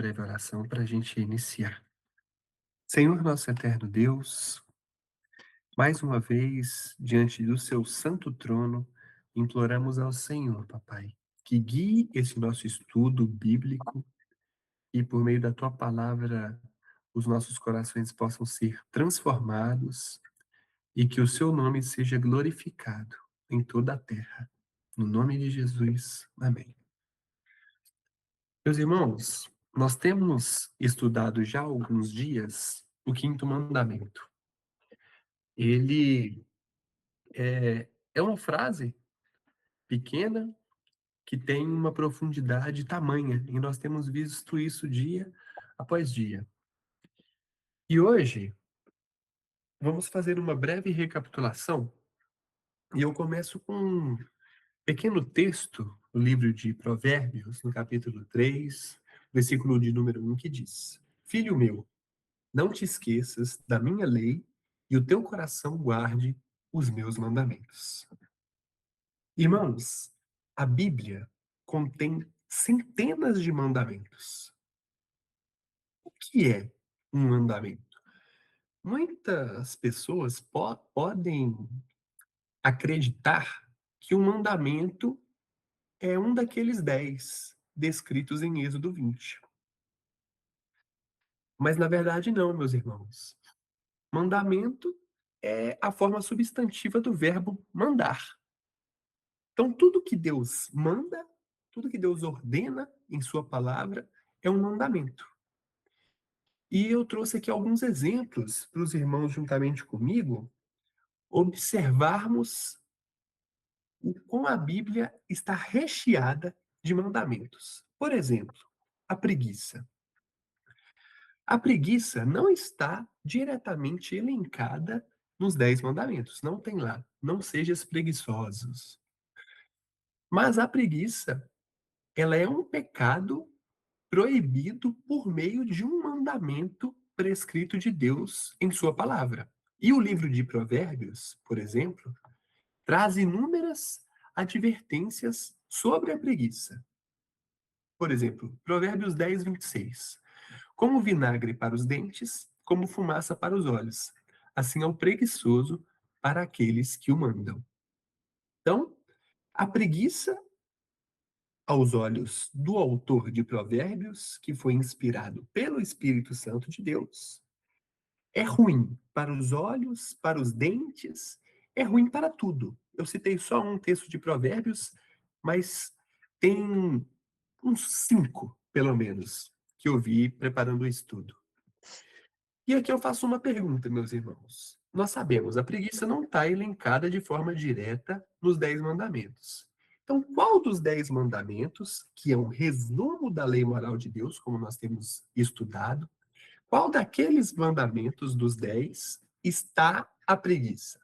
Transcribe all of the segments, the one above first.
breve oração para a gente iniciar. Senhor, nosso eterno Deus, mais uma vez, diante do seu santo trono, imploramos ao Senhor, papai, que guie esse nosso estudo bíblico e, por meio da tua palavra, os nossos corações possam ser transformados e que o seu nome seja glorificado em toda a terra. No nome de Jesus, amém. Meus irmãos, nós temos estudado já há alguns dias o quinto mandamento. Ele é uma frase pequena que tem uma profundidade tamanha, e nós temos visto isso dia após dia. E hoje vamos fazer uma breve recapitulação, e eu começo com um pequeno texto no livro de Provérbios, no capítulo 3, versículo de número 1, que diz: Filho meu, não te esqueças da minha lei e o teu coração guarde os meus mandamentos. Irmãos, a Bíblia contém centenas de mandamentos. O que é um mandamento? Muitas pessoas podem acreditar que um mandamento é um daqueles 10 descritos em Êxodo 20. Mas na verdade não, meus irmãos. Mandamento é a forma substantiva do verbo mandar. Então, tudo que Deus manda, tudo que Deus ordena em sua palavra é um mandamento. E eu trouxe aqui alguns exemplos para os irmãos juntamente comigo observarmos o como a Bíblia está recheada de mandamentos. Por exemplo, a preguiça. A preguiça não está diretamente elencada nos 10 mandamentos, não tem lá. Não sejas preguiçosos. Mas a preguiça, ela é um pecado proibido por meio de um mandamento prescrito de Deus em sua palavra. E o livro de Provérbios, por exemplo, traz inúmeras advertências sobre a preguiça. Por exemplo, Provérbios 10, 26. Como vinagre para os dentes, como fumaça para os olhos. Assim é o preguiçoso para aqueles que o mandam. Então, a preguiça, aos olhos do autor de Provérbios, que foi inspirado pelo Espírito Santo de Deus, é ruim para os olhos, para os dentes, é ruim para tudo. Eu citei só um texto de Provérbios, mas tem uns 5, pelo menos, que eu vi preparando o estudo. E aqui eu faço uma pergunta, meus irmãos. Nós sabemos, a preguiça não está elencada de forma direta nos 10 mandamentos. Então, qual dos 10 mandamentos, que é um resumo da lei moral de Deus, como nós temos estudado, qual daqueles mandamentos dos 10 está a preguiça?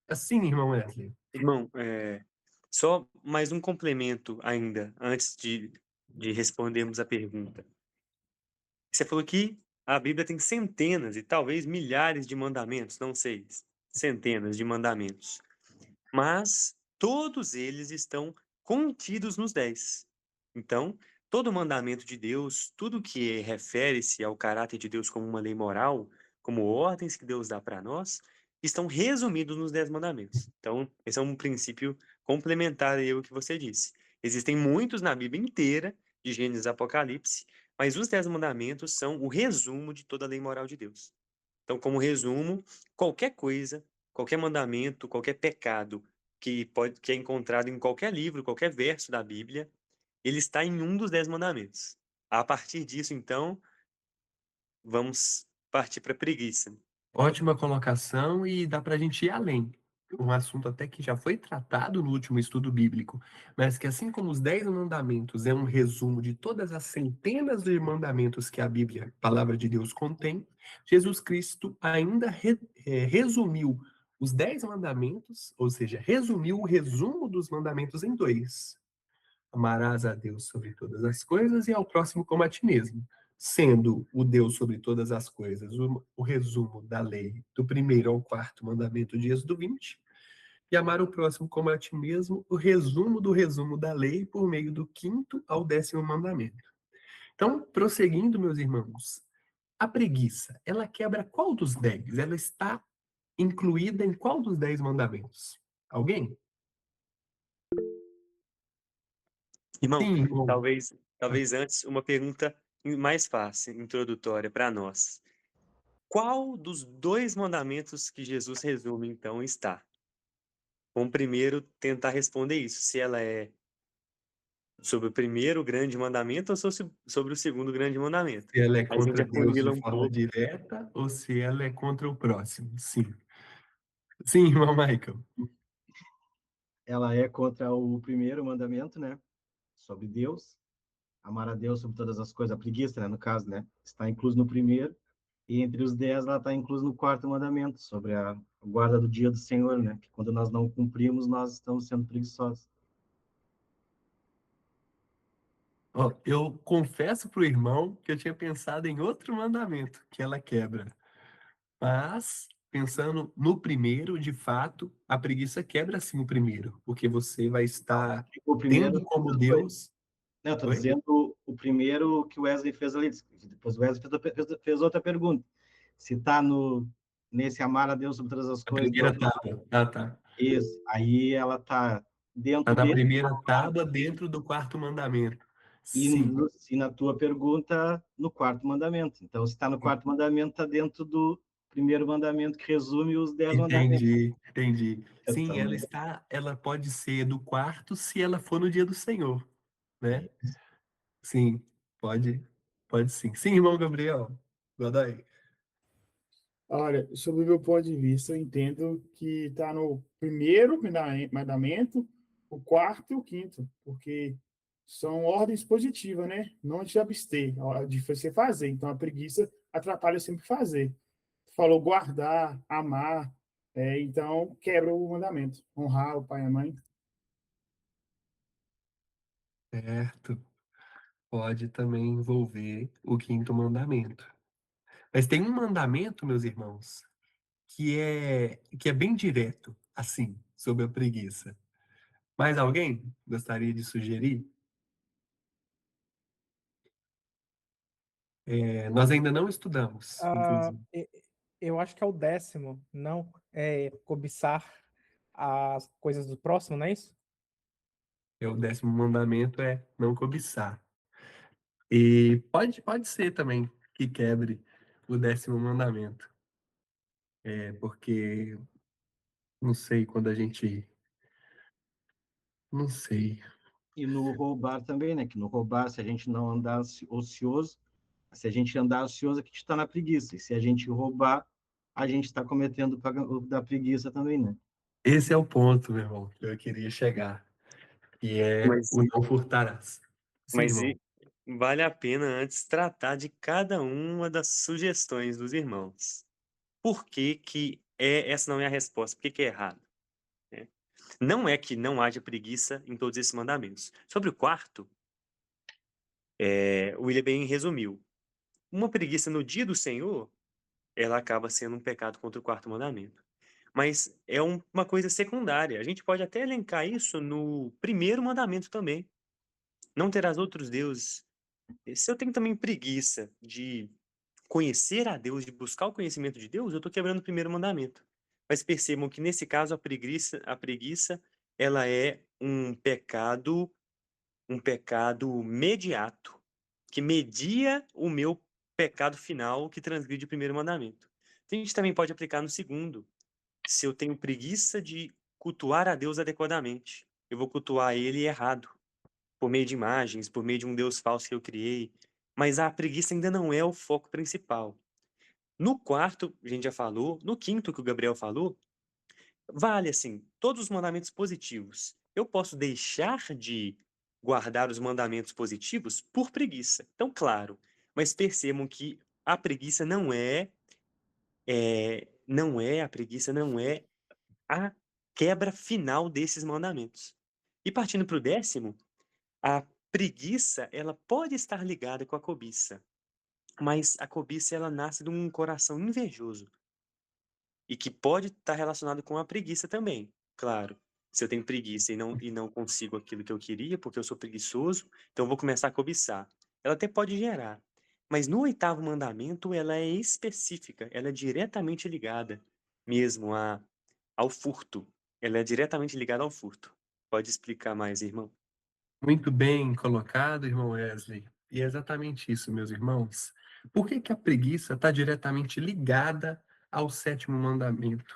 Assim, irmão Wesley. Irmão, só mais um complemento ainda, antes de respondermos a pergunta. Você falou que a Bíblia tem centenas e talvez milhares de mandamentos, não sei, centenas de mandamentos. Mas todos eles estão contidos nos 10. Então, todo mandamento de Deus, tudo que refere-se ao caráter de Deus como uma lei moral, como ordens que Deus dá para nós, estão resumidos nos 10 mandamentos. Então, esse é um princípio complementar aí ao que você disse. Existem muitos na Bíblia inteira, de Gênesis a Apocalipse, mas os 10 mandamentos são o resumo de toda a lei moral de Deus. Então, como resumo, qualquer coisa, qualquer mandamento, qualquer pecado que é encontrado em qualquer livro, qualquer verso da Bíblia, ele está em um dos 10 mandamentos. A partir disso, então, vamos partir para a preguiça. Ótima colocação e dá para a gente ir além. Um assunto até que já foi tratado no último estudo bíblico, mas que assim como os 10 mandamentos é um resumo de todas as centenas de mandamentos que a Bíblia, a palavra de Deus, contém, Jesus Cristo ainda resumiu os 10 mandamentos, ou seja, resumiu o resumo dos mandamentos em dois. Amarás a Deus sobre todas as coisas e ao próximo como a ti mesmo. Sendo o Deus sobre todas as coisas o resumo da lei do primeiro ao quarto mandamento de Êxodo 20, e amar o próximo como a ti mesmo, o resumo do resumo da lei por meio do quinto ao 10º mandamento. Então, prosseguindo, meus irmãos, a preguiça, ela quebra qual dos 10? Ela está incluída em qual dos 10 mandamentos? Alguém? Irmão, Sim, irmão. talvez antes uma pergunta mais fácil, introdutória para nós. Qual dos 2 mandamentos que Jesus resume, então, está? Vamos primeiro tentar responder isso, se ela é sobre o primeiro grande mandamento ou sobre o segundo grande mandamento. Se ela é Aí a gente contra Deus de afunila um forma pouco. direta ou se ela é contra o próximo. Sim. Sim, irmão Michael. Ela é contra o primeiro mandamento, né? Sobre Deus, amar a Deus sobre todas as coisas, a preguiça, né? No caso, né? Está incluso no primeiro, e entre os 10 ela está inclusa no quarto mandamento, sobre a guarda do dia do Senhor, né? Que quando nós não cumprimos, nós estamos sendo preguiçosos. Ó, eu confesso pro irmão que eu tinha pensado em outro mandamento que ela quebra. Mas, pensando no primeiro, de fato, a preguiça quebra sim o primeiro, porque você vai estar O primeiro, tendo como das coisas. Deus. Não, eu estou Oi? dizendo o primeiro que o Wesley fez ali. Depois o Wesley fez outra pergunta. Se está nesse amar a Deus sobre todas as A coisas, primeira tábua. Ah, tá. isso, aí ela está Tá dentro na dele. primeira tábua dentro do quarto mandamento. E, Sim, e na tua pergunta, no quarto mandamento. Então, se está no quarto mandamento, está dentro do primeiro mandamento, que resume os 10 mandamentos. entendi, entendi. Sim, Então, ela pode ser do quarto se ela for no dia do Senhor, né? Sim, pode, pode sim. Sim, irmão Gabriel. Godoy. Olha, sob o meu ponto de vista, eu entendo que está no primeiro mandamento, o quarto e o quinto, porque são ordens positivas, né? Não de abster, de você fazer. Então, a preguiça atrapalha sempre fazer. Falou guardar, amar, então quebra o mandamento. Honrar o pai e a mãe. Certo. Pode também envolver o quinto mandamento. Mas tem um mandamento, meus irmãos, que é bem direto, assim, sobre a preguiça. Mais alguém gostaria de sugerir? Nós ainda não estudamos, Ah, inclusive. eu acho que é o 10º, não? É cobiçar as coisas do próximo, não é isso? O 10º mandamento é não cobiçar. E pode ser também que quebre o 10º mandamento. Porque, não sei, quando a gente. Não sei. e no roubar também, né? Que no roubar, se a gente não andar ocioso, se a gente andar ocioso, é que a gente está na preguiça. E se a gente roubar, a gente está cometendo o da preguiça também, né? Esse é o ponto, meu irmão, que eu queria chegar. Que é Mas, o não furtarás. Sim, mas irmão. vale a pena antes tratar de cada uma das sugestões dos irmãos. Por que que essa não é a resposta? Por que que é errado? Né? Não é que não haja preguiça em todos esses mandamentos. Sobre o quarto, o William bem resumiu. Uma preguiça no dia do Senhor, ela acaba sendo um pecado contra o quarto mandamento. Mas é uma coisa secundária. A gente pode até elencar isso no primeiro mandamento também. Não terás outros deuses. Se eu tenho também preguiça de conhecer a Deus, de buscar o conhecimento de Deus, eu estou quebrando o primeiro mandamento. Mas percebam que nesse caso a preguiça, ela é um pecado mediato, que media o meu pecado final que transgride o primeiro mandamento. Então, a gente também pode aplicar no segundo. Se eu tenho preguiça de cultuar a Deus adequadamente, eu vou cultuar ele errado, por meio de imagens, por meio de um Deus falso que eu criei. Mas a preguiça ainda não é o foco principal. No quarto, a gente já falou, no quinto que o Gabriel falou, vale assim, todos os mandamentos positivos. Eu posso deixar de guardar os mandamentos positivos por preguiça. Então, claro, mas percebam que a preguiça a preguiça não é a quebra final desses mandamentos. E partindo para o 10º, a preguiça, ela pode estar ligada com a cobiça, mas a cobiça ela nasce de um coração invejoso e que pode estar relacionado com a preguiça também. Claro, se eu tenho preguiça e não consigo aquilo que eu queria, porque eu sou preguiçoso, então eu vou começar a cobiçar. ela até pode gerar. Mas no oitavo mandamento, ela é específica, ela é diretamente ligada mesmo ao furto. Ela é diretamente ligada ao furto. Pode explicar mais, irmão? Muito bem colocado, irmão Wesley. E é exatamente isso, meus irmãos. Por que que a preguiça está diretamente ligada ao sétimo mandamento?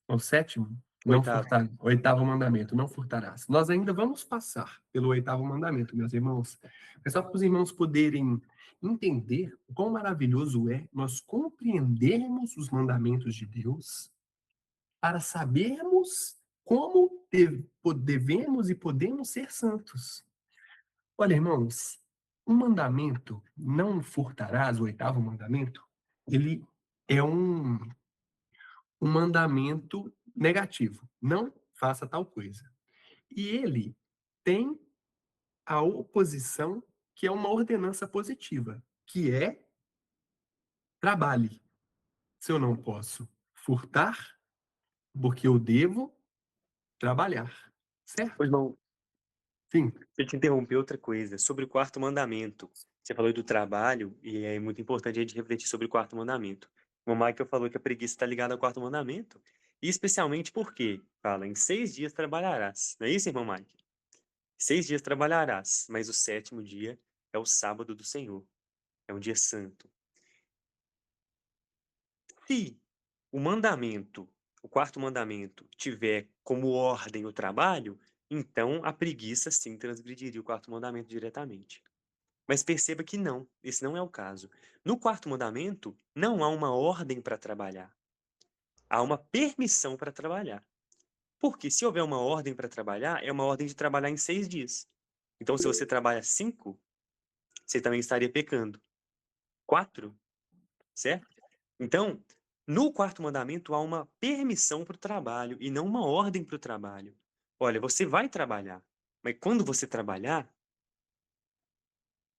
Ao sétimo, não Oitavo. furtar. Oitavo mandamento, não furtarás. Nós ainda vamos passar pelo oitavo mandamento, meus irmãos. É só para os irmãos poderem entender o quão maravilhoso é nós compreendermos os mandamentos de Deus para sabermos como devemos e podemos ser santos. Olha, irmãos, o mandamento, não furtarás, o oitavo mandamento, ele é um mandamento negativo. Não faça tal coisa. E ele tem a oposição, que é uma ordenança positiva, que é trabalhe. Se eu não posso furtar, porque eu devo trabalhar. Ô, Certo? irmão, Sim. eu te interrompi outra coisa, sobre o quarto mandamento. Você falou do trabalho, e é muito importante a gente refletir sobre o quarto mandamento. O Michael falou que a preguiça está ligada ao quarto mandamento, e especialmente porque fala, em 6 dias trabalharás. Não é isso, irmão Michael? 6 dias trabalharás, mas o sétimo dia é o sábado do Senhor. É um dia santo. Se o mandamento, o quarto mandamento, tiver como ordem o trabalho, então a preguiça sim transgrediria o quarto mandamento diretamente. Mas perceba que não, esse não é o caso. No quarto mandamento, não há uma ordem para trabalhar. Há uma permissão para trabalhar. Porque se houver uma ordem para trabalhar, é uma ordem de trabalhar em 6 dias. Então, se você trabalha 5, você também estaria pecando. 4, certo? Então, no quarto mandamento há uma permissão para o trabalho e não uma ordem para o trabalho. Olha, você vai trabalhar, mas quando você trabalhar,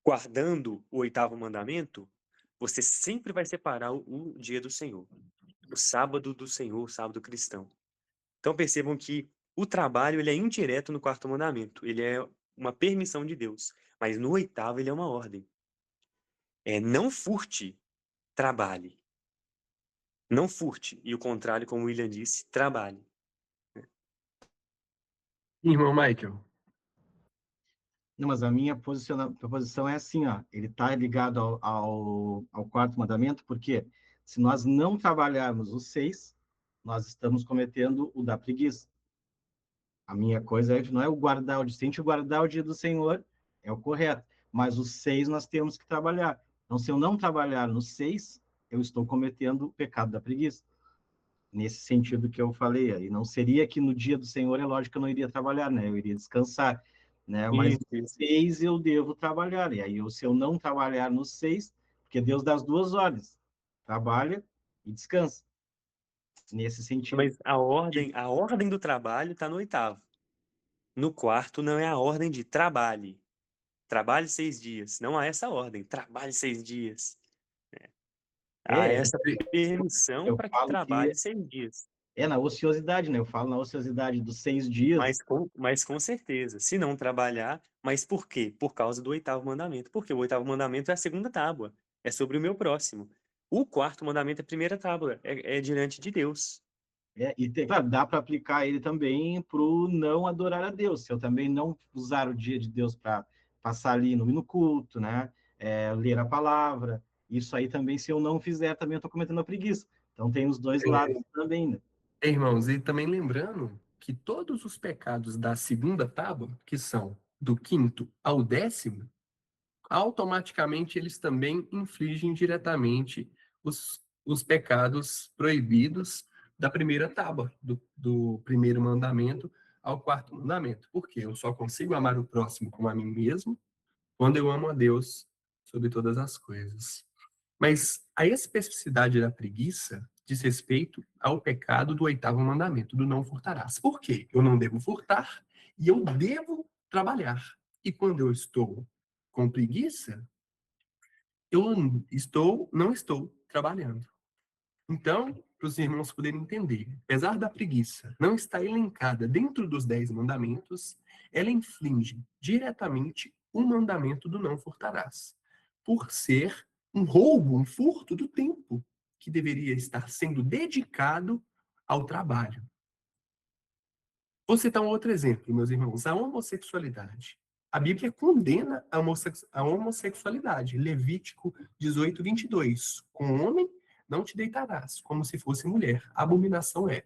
guardando o oitavo mandamento, você sempre vai separar o dia do Senhor, o sábado do Senhor, o sábado cristão. Então percebam que o trabalho ele é indireto no quarto mandamento, ele é uma permissão de Deus, mas no oitavo ele é uma ordem. É não furte, trabalhe. Não furte, e o contrário, como o William disse, trabalhe. Irmão Michael. Não, mas a minha posição é assim, ó, ele está ligado ao quarto mandamento, porque se nós não trabalharmos os 6, nós estamos cometendo o da preguiça. A minha coisa não é o guardar o dia, se a gente guardar o dia do Senhor, é o correto, mas os 6 nós temos que trabalhar. Então, se eu não trabalhar nos 6, eu estou cometendo o pecado da preguiça. Nesse sentido que eu falei, aí não seria que no dia do Senhor, é lógico que eu não iria trabalhar, né? Eu iria descansar, né? Mas nos Isso. 6 eu devo trabalhar. E aí, se eu não trabalhar nos 6, porque Deus dá as 2 ordens, trabalha e descansa. Nesse sentido. Mas a ordem do trabalho está no oitavo. No quarto não é a ordem de trabalhe. Trabalhe 6 dias. Não há essa ordem. Trabalhe 6 dias. Há É, essa permissão eu para que falo que trabalhe 6 dias. é na ociosidade, né? Eu falo na ociosidade dos 6 dias. Mas com certeza, se não trabalhar, mas por quê? Por causa do oitavo mandamento. Porque o oitavo mandamento é a segunda tábua. É sobre o meu próximo. O quarto mandamento é a primeira tábua. É diante de Deus. Claro, dá para aplicar ele também para o não adorar a Deus. Se eu também não usar o dia de Deus para passar ali no culto, né? Ler a palavra, isso aí também, se eu não fizer, também eu estou cometendo a preguiça. Então tem os dois lados também, né? Irmãos, e também lembrando que todos os pecados da segunda tábua, que são do quinto ao décimo, automaticamente eles também infligem diretamente os pecados proibidos da primeira tábua, do primeiro mandamento ao quarto mandamento. Porque eu só consigo amar o próximo como a mim mesmo quando eu amo a Deus sobre todas as coisas. Mas a especificidade da preguiça diz respeito ao pecado do oitavo mandamento, do não furtarás. Por quê? Eu não devo furtar e eu devo trabalhar. E quando eu estou com preguiça, eu não estou trabalhando. Então, para os irmãos poderem entender, apesar da preguiça não estar elencada dentro dos 10 mandamentos, ela infringe diretamente o mandamento do não furtarás. por ser um roubo, um furto do tempo que deveria estar sendo dedicado ao trabalho. Vou citar um outro exemplo, meus irmãos, a homossexualidade. A Bíblia condena a homossexualidade. Levítico 18, 22. Com homem não te deitarás, como se fosse mulher. Abominação é.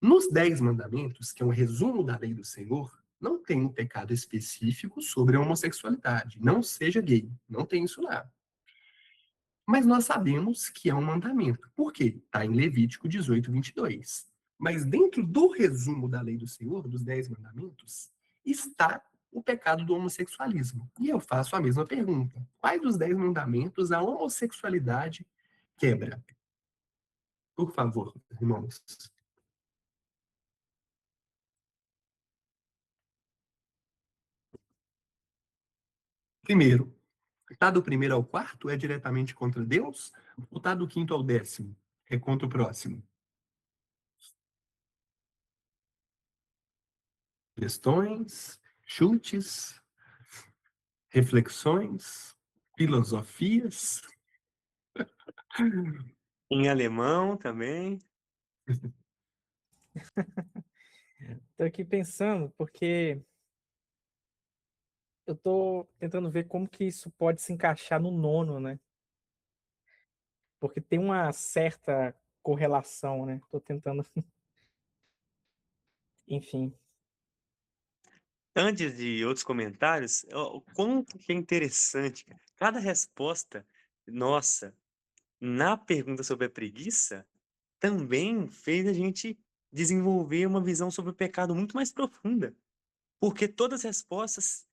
Nos 10 mandamentos, que é um resumo da lei do Senhor, não tem um pecado específico sobre a homossexualidade. Não seja gay. Não tem isso lá. Mas nós sabemos que é um mandamento. Por quê? Está em Levítico 18, 22. Mas dentro do resumo da lei do Senhor, dos 10 mandamentos, está o pecado do homossexualismo. E eu faço a mesma pergunta. Quais dos 10 mandamentos a homossexualidade quebra? Por favor, irmãos. Primeiro, tá do primeiro ao quarto é diretamente contra Deus? Ou tá do quinto ao décimo? É contra o próximo? Questões, chutes, reflexões, filosofias. Em alemão também. Tô aqui pensando, porque eu tô tentando ver como que isso pode se encaixar no nono, né? Porque tem uma certa correlação, né? Tô tentando, enfim. Antes de outros comentários, o quanto que é interessante, cara. Cada resposta nossa na pergunta sobre a preguiça também fez a gente desenvolver uma visão sobre o pecado muito mais profunda. Porque todas as respostas,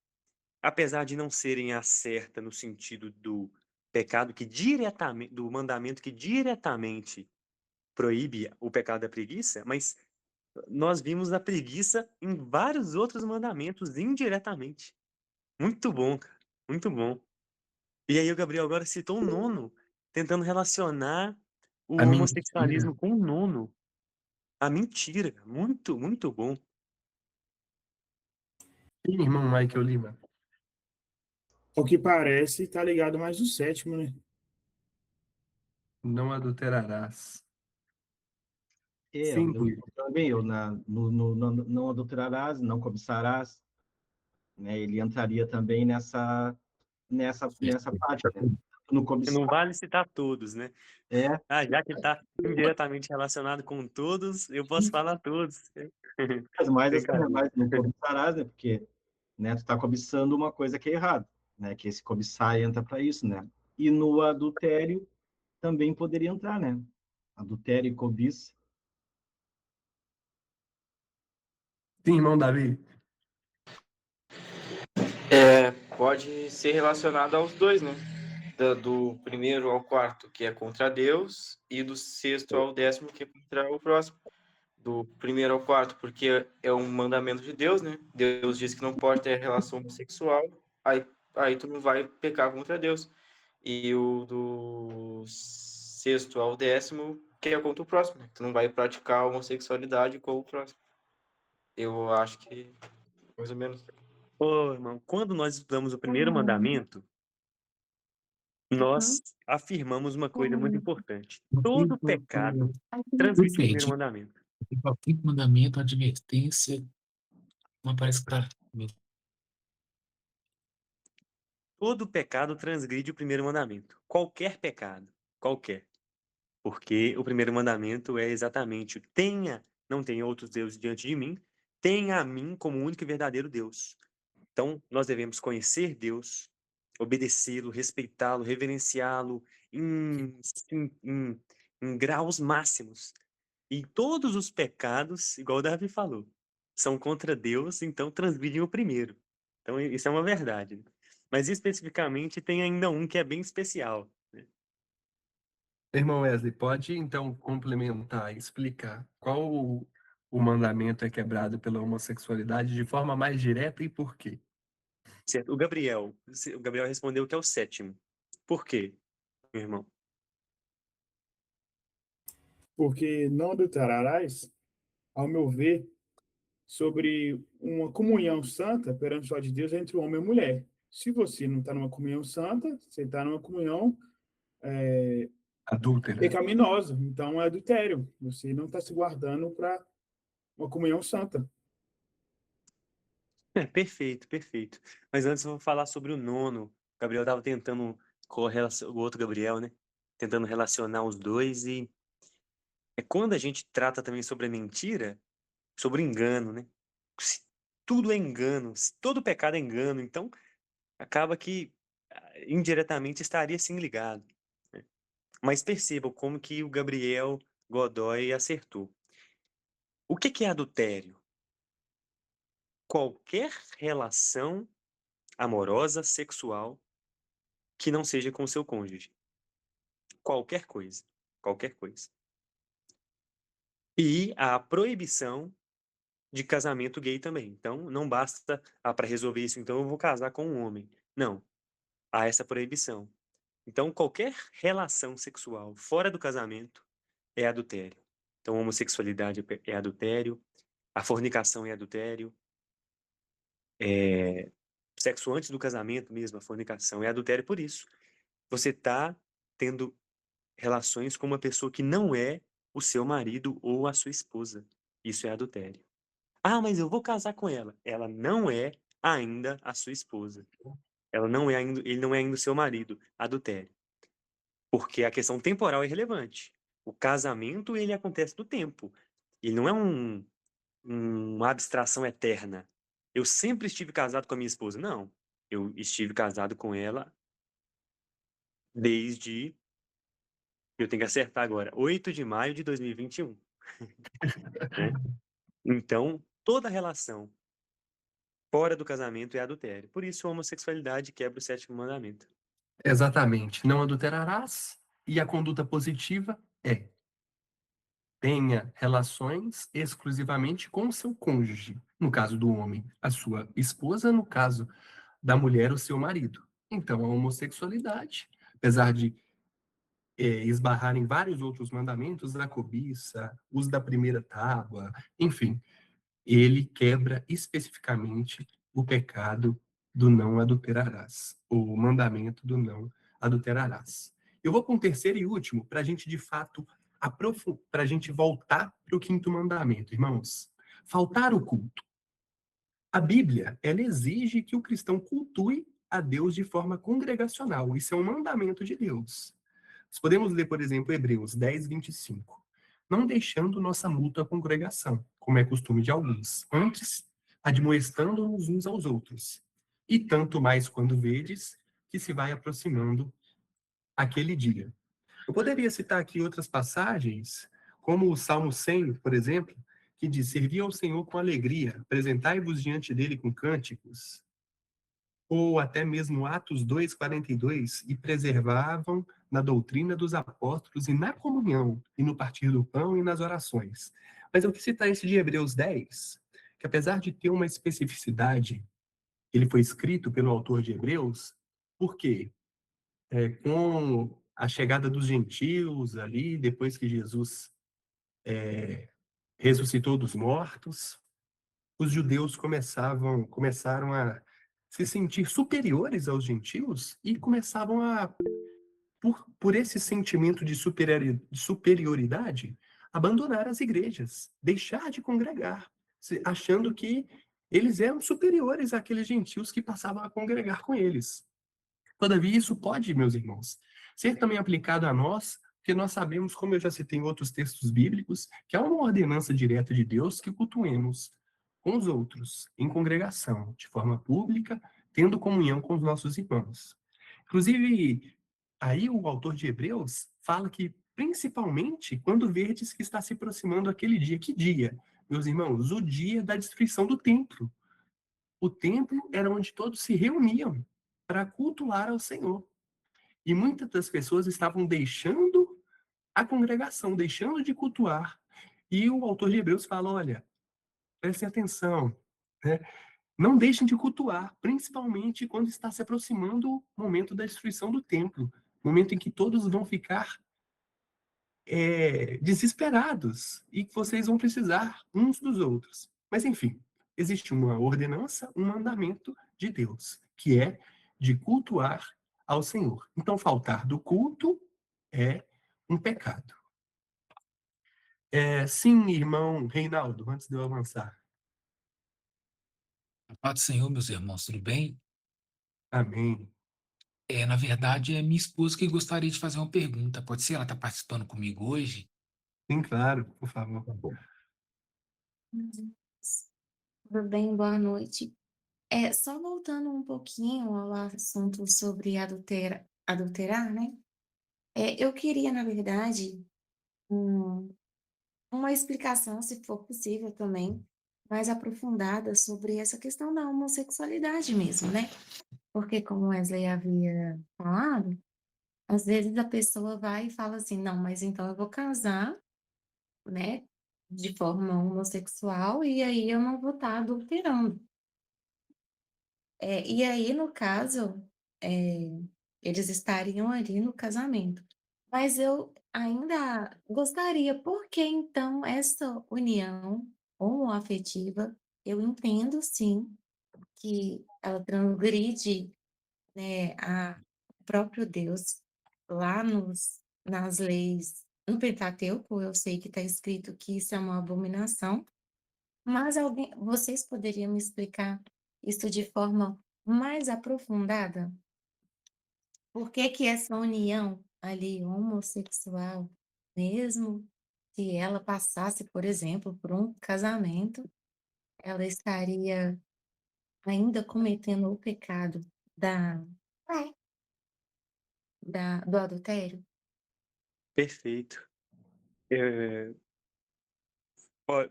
apesar de não serem a certa no sentido do pecado que diretamente, do mandamento que diretamente proíbe o pecado da preguiça, mas nós vimos a preguiça em vários outros mandamentos indiretamente. Muito bom, cara. Muito bom. E aí o Gabriel agora citou o nono, tentando relacionar o A mentira. homossexualismo com o nono. A mentira. Muito, muito bom. E irmão Michael Lima? Ao que parece, tá ligado mais no sétimo, né? Não adulterarás. Eu, Sem eu dúvida. também, não adulterarás, não cobiçarás, né? Ele entraria também nessa parte, né? No Não cobiçar, vale citar todos, né? é, Ah, já que ele está indiretamente relacionado com todos, eu posso falar todos. mas assim, né, Brincadeira. mas não cobiçarás, né? Porque, né, tu tá cobiçando uma coisa que é errada, né? Que esse cobiçar entra para isso, né? E no adultério também poderia entrar, né? Adultério e cobiça. Sim, irmão Davi. Pode ser relacionado aos dois, né? Do primeiro ao quarto, que é contra Deus, e do sexto ao décimo, que é contra o próximo. Do primeiro ao quarto, porque é um mandamento de Deus, né? Deus diz que não pode ter relação sexual, aí tu não vai pecar contra Deus. E o do sexto ao décimo, que é contra o próximo, né? Tu não vai praticar homossexualidade com o próximo. Eu acho que mais ou menos. Ô, irmão, quando nós estudamos o primeiro mandamento, nós afirmamos uma coisa muito importante. Todo pecado transgride o primeiro Perfeito. mandamento. O quinto mandamento, a advertência, não parece que tá. Todo pecado transgride o primeiro mandamento. Qualquer pecado. Qualquer. Porque o primeiro mandamento é exatamente o não tenha outros deuses diante de mim, tenha a mim como único e verdadeiro Deus. Então, nós devemos conhecer Deus, obedecê-lo, respeitá-lo, reverenciá-lo em, em, em graus máximos. E todos os pecados, igual o Davi falou, são contra Deus, então transgridem o primeiro. Então, isso é uma verdade. Mas especificamente tem ainda um que é bem especial. Irmão Wesley, pode então complementar, explicar qual o mandamento é quebrado pela homossexualidade de forma mais direta e por quê? Certo? O Gabriel respondeu que é o sétimo. Por quê, meu irmão? Porque não adulterarás, ao meu ver, sobre uma comunhão santa perante o de Deus entre o homem e a mulher. Se você não está numa comunhão santa, você está numa comunhão Adúltera. pecaminosa. Então, é adultério. Você não está se guardando para uma comunhão santa. Perfeito, perfeito. Mas antes eu vou falar sobre o nono. O Gabriel estava tentando o outro Gabriel, né? Tentando relacionar os dois e é quando a gente trata também sobre a mentira, sobre o engano, né? Se tudo é engano, se todo pecado é engano, então acaba que indiretamente estaria sim ligado, né? Mas percebam como que o Gabriel Godoy acertou. O que é adultério? Qualquer relação amorosa, sexual, que não seja com o seu cônjuge. Qualquer coisa. Qualquer coisa. E a proibição de casamento gay também. Então, não basta, para resolver isso, então eu vou casar com um homem. Não. Há essa proibição. Então, qualquer relação sexual fora do casamento é adultério. Então, homossexualidade é adultério, a fornicação é adultério, sexo antes do casamento mesmo, a fornicação é adultério por isso. Você está tendo relações com uma pessoa que não é o seu marido ou a sua esposa. Isso é adultério. Ah, mas eu vou casar com ela. Ela não é ainda a sua esposa. Ela não é ainda, ele não é ainda o seu marido. Adultério. Porque a questão temporal é relevante. O casamento, ele acontece no tempo. Ele não é uma abstração eterna. Eu sempre estive casado com a minha esposa. Não. Eu estive casado com ela desde, eu tenho que acertar agora, 8 de maio de 2021, né? Então, toda relação fora do casamento é adultério. Por isso, a homossexualidade quebra o sétimo mandamento. Exatamente. Não adulterarás. E a conduta positiva é: tenha relações exclusivamente com o seu cônjuge. No caso do homem, a sua esposa; no caso da mulher, o seu marido. Então, a homossexualidade, apesar de esbarrar em vários outros mandamentos, da cobiça, uso da primeira tábua, enfim, ele quebra especificamente o pecado do não adulterarás, o mandamento do não adulterarás. Eu vou para um terceiro e último, para a gente, de fato, para a gente voltar para o quinto mandamento, irmãos. Faltar o culto. A Bíblia, ela exige que o cristão cultue a Deus de forma congregacional. Isso é um mandamento de Deus. Nós podemos ler, por exemplo, Hebreus 10, 25. Não deixando nossa mútua congregação, como é costume de alguns, antes admoestando-nos uns aos outros. E tanto mais quando vedes que se vai aproximando aquele dia. Eu poderia citar aqui outras passagens, como o Salmo 100, por exemplo, que diz: servi ao Senhor com alegria, apresentai-vos diante dele com cânticos. Ou até mesmo Atos 2:42, e preservavam na doutrina dos apóstolos e na comunhão, e no partir do pão e nas orações. Mas eu quis citar esse de Hebreus 10, que apesar de ter uma especificidade, ele foi escrito pelo autor de Hebreus, porque com a chegada dos gentios ali, depois que Jesus ressuscitou dos mortos, os judeus começaram a se sentir superiores aos gentios e começavam a, por esse sentimento de superioridade, abandonar as igrejas, deixar de congregar, achando que eles eram superiores àqueles gentios que passavam a congregar com eles. Todavia, isso pode, meus irmãos, ser também aplicado a nós, porque nós sabemos, como eu já citei em outros textos bíblicos, que há uma ordenança direta de Deus que cultuemos com os outros, em congregação, de forma pública, tendo comunhão com os nossos irmãos. Inclusive, aí o autor de Hebreus fala que, principalmente, quando verdes que está se aproximando aquele dia. Que dia, meus irmãos? O dia da destruição do templo. O templo era onde todos se reuniam para cultuar ao Senhor. E muitas das pessoas estavam deixando a congregação, deixando de cultuar. E o autor de Hebreus fala: olha, prestem atenção, né? Não deixem de cultuar, principalmente quando está se aproximando o momento da destruição do templo, momento em que todos vão ficar desesperados e que vocês vão precisar uns dos outros. Mas, enfim, existe uma ordenança, um mandamento de Deus, que é de cultuar ao Senhor. Então, faltar do culto é um pecado. Sim, irmão Reinaldo, antes de eu avançar. A paz do Senhor, meus irmãos, tudo bem? Amém. Na verdade, é minha esposa que gostaria de fazer uma pergunta. Pode ser? Ela está participando comigo hoje? Sim, claro, por favor. Tá bom. Tudo bem? Boa noite. Só voltando um pouquinho ao assunto sobre adulterar, né? Eu queria, na verdade, uma explicação, se for possível também, mais aprofundada sobre essa questão da homossexualidade mesmo, né? Porque, como Wesley havia falado, às vezes a pessoa vai e fala assim, não, mas então eu vou casar, né, de forma homossexual e aí eu não vou estar adulterando. E aí, no caso, eles estariam ali no casamento. Mas eu ainda gostaria, por que então essa união homoafetiva, eu entendo sim que ela transgride, né, o próprio Deus lá nas leis, no Pentateuco, eu sei que está escrito que isso é uma abominação, mas vocês poderiam me explicar isso de forma mais aprofundada? Por que que essa união ali homossexual, mesmo se ela passasse, por exemplo, por um casamento, ela estaria ainda cometendo o pecado da, do adultério? Perfeito. Eh,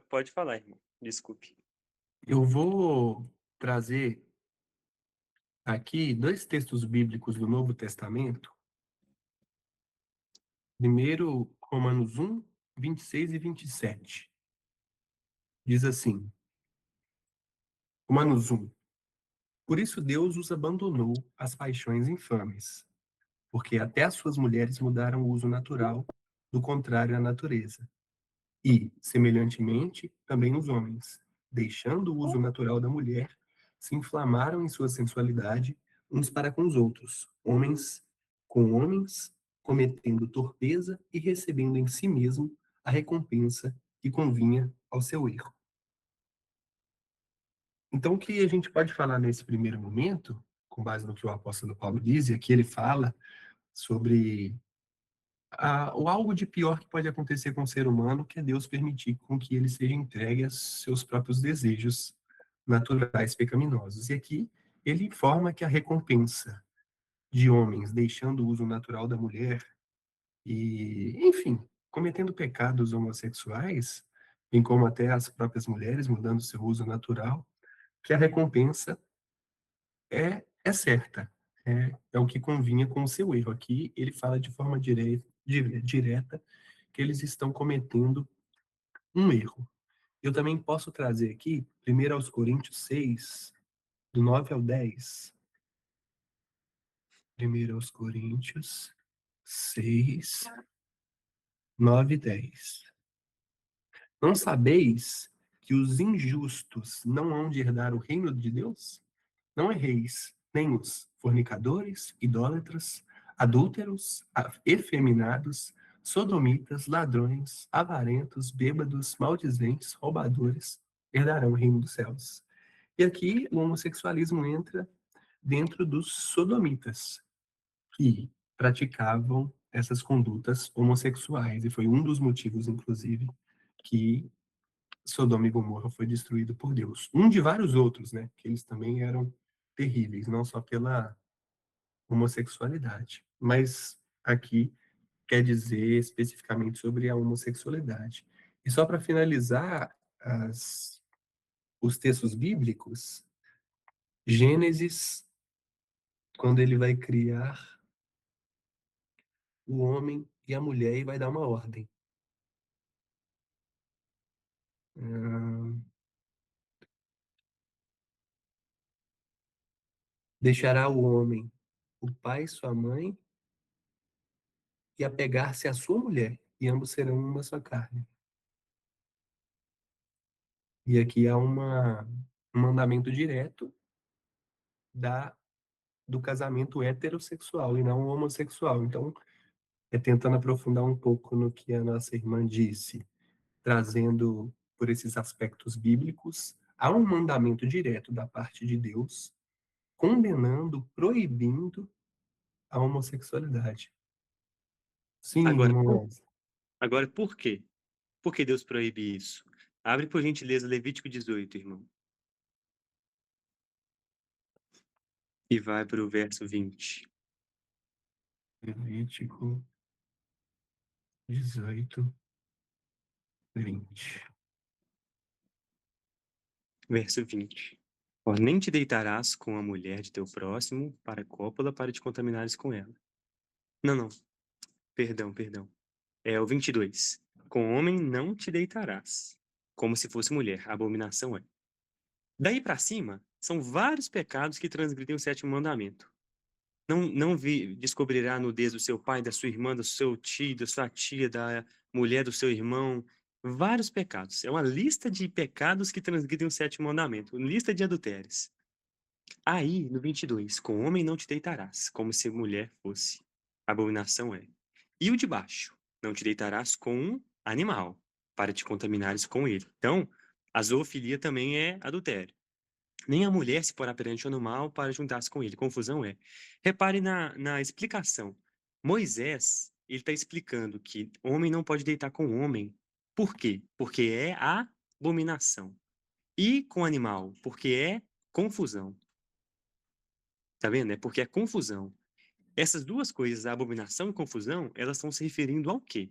pode falar, irmão. Desculpe. Eu vou trazer aqui 2 textos bíblicos do Novo Testamento. Primeiro, Romanos 1, 26 e 27. Diz assim, Romanos 1. Por isso Deus os abandonou às paixões infames, porque até as suas mulheres mudaram o uso natural, do contrário à natureza. E, semelhantemente, também os homens, deixando o uso natural da mulher, se inflamaram em sua sensualidade uns para com os outros, homens com homens, cometendo torpeza e recebendo em si mesmo a recompensa que convinha ao seu erro. Então, o que a gente pode falar nesse primeiro momento, com base no que o apóstolo Paulo diz, e aqui ele fala sobre o algo de pior que pode acontecer com o ser humano, que é Deus permitir com que ele seja entregue aos seus próprios desejos naturais pecaminosos. E aqui ele informa que a recompensa de homens deixando o uso natural da mulher e, enfim, cometendo pecados homossexuais, bem como até as próprias mulheres mudando seu uso natural, que a recompensa é certa, é o que convinha com o seu erro. Aqui ele fala de forma direta que eles estão cometendo um erro. Eu também posso trazer aqui, 1 aos Coríntios 6, do 9 ao 10. 1 aos Coríntios 6, 9 e 10. Não sabeis que os injustos não hão de herdar o reino de Deus? Não erreis, nem os fornicadores, idólatras, adúlteros, efeminados, sodomitas, ladrões, avarentos, bêbados, maldizentes, roubadores, herdarão o reino dos céus. E aqui o homossexualismo entra dentro dos sodomitas, que praticavam essas condutas homossexuais. E foi um dos motivos, inclusive, que Sodoma e Gomorra foi destruído por Deus. Um de vários outros, né? Que eles também eram terríveis, não só pela homossexualidade, mas aqui quer dizer especificamente sobre a homossexualidade. E só para finalizar os textos bíblicos, Gênesis, quando ele vai criar o homem e a mulher e vai dar uma ordem. Deixará o homem o pai e sua mãe e apegar-se à sua mulher, e ambos serão uma só carne. E aqui há um mandamento direto do casamento heterossexual e não homossexual. Então, tentando aprofundar um pouco no que a nossa irmã disse, trazendo por esses aspectos bíblicos, há um mandamento direto da parte de Deus, condenando, proibindo a homossexualidade. Sim, Agora, irmão. agora, por quê? Por que Deus proíbe isso? Abre, por gentileza, Levítico 18, irmão. E vai para o verso 20. Levítico 18, 20. Verso 20. Ó, nem te deitarás com a mulher de teu próximo para cópula para te contaminares com ela. Não. Perdão. É o 22. Com homem não te deitarás, como se fosse mulher. Abominação é. Daí para cima, são vários pecados que transgridem o sétimo mandamento. Não descobrirá a nudez do seu pai, da sua irmã, do seu tio, da sua tia, da mulher do seu irmão. Vários pecados. É uma lista de pecados que transgridem o sétimo mandamento. Lista de adultérios. Aí, no 22, com homem não te deitarás, como se mulher fosse. Abominação é. E o de baixo, não te deitarás com um animal, para te contaminares com ele. Então, a zoofilia também é adultério. Nem a mulher se porá perante o animal para juntar-se com ele. Confusão é. Repare na explicação. Moisés, ele está explicando que homem não pode deitar com homem. Por quê? Porque é abominação. E com animal, porque é confusão. Tá vendo? É porque é confusão. Essas duas coisas, a abominação e confusão, elas estão se referindo ao quê?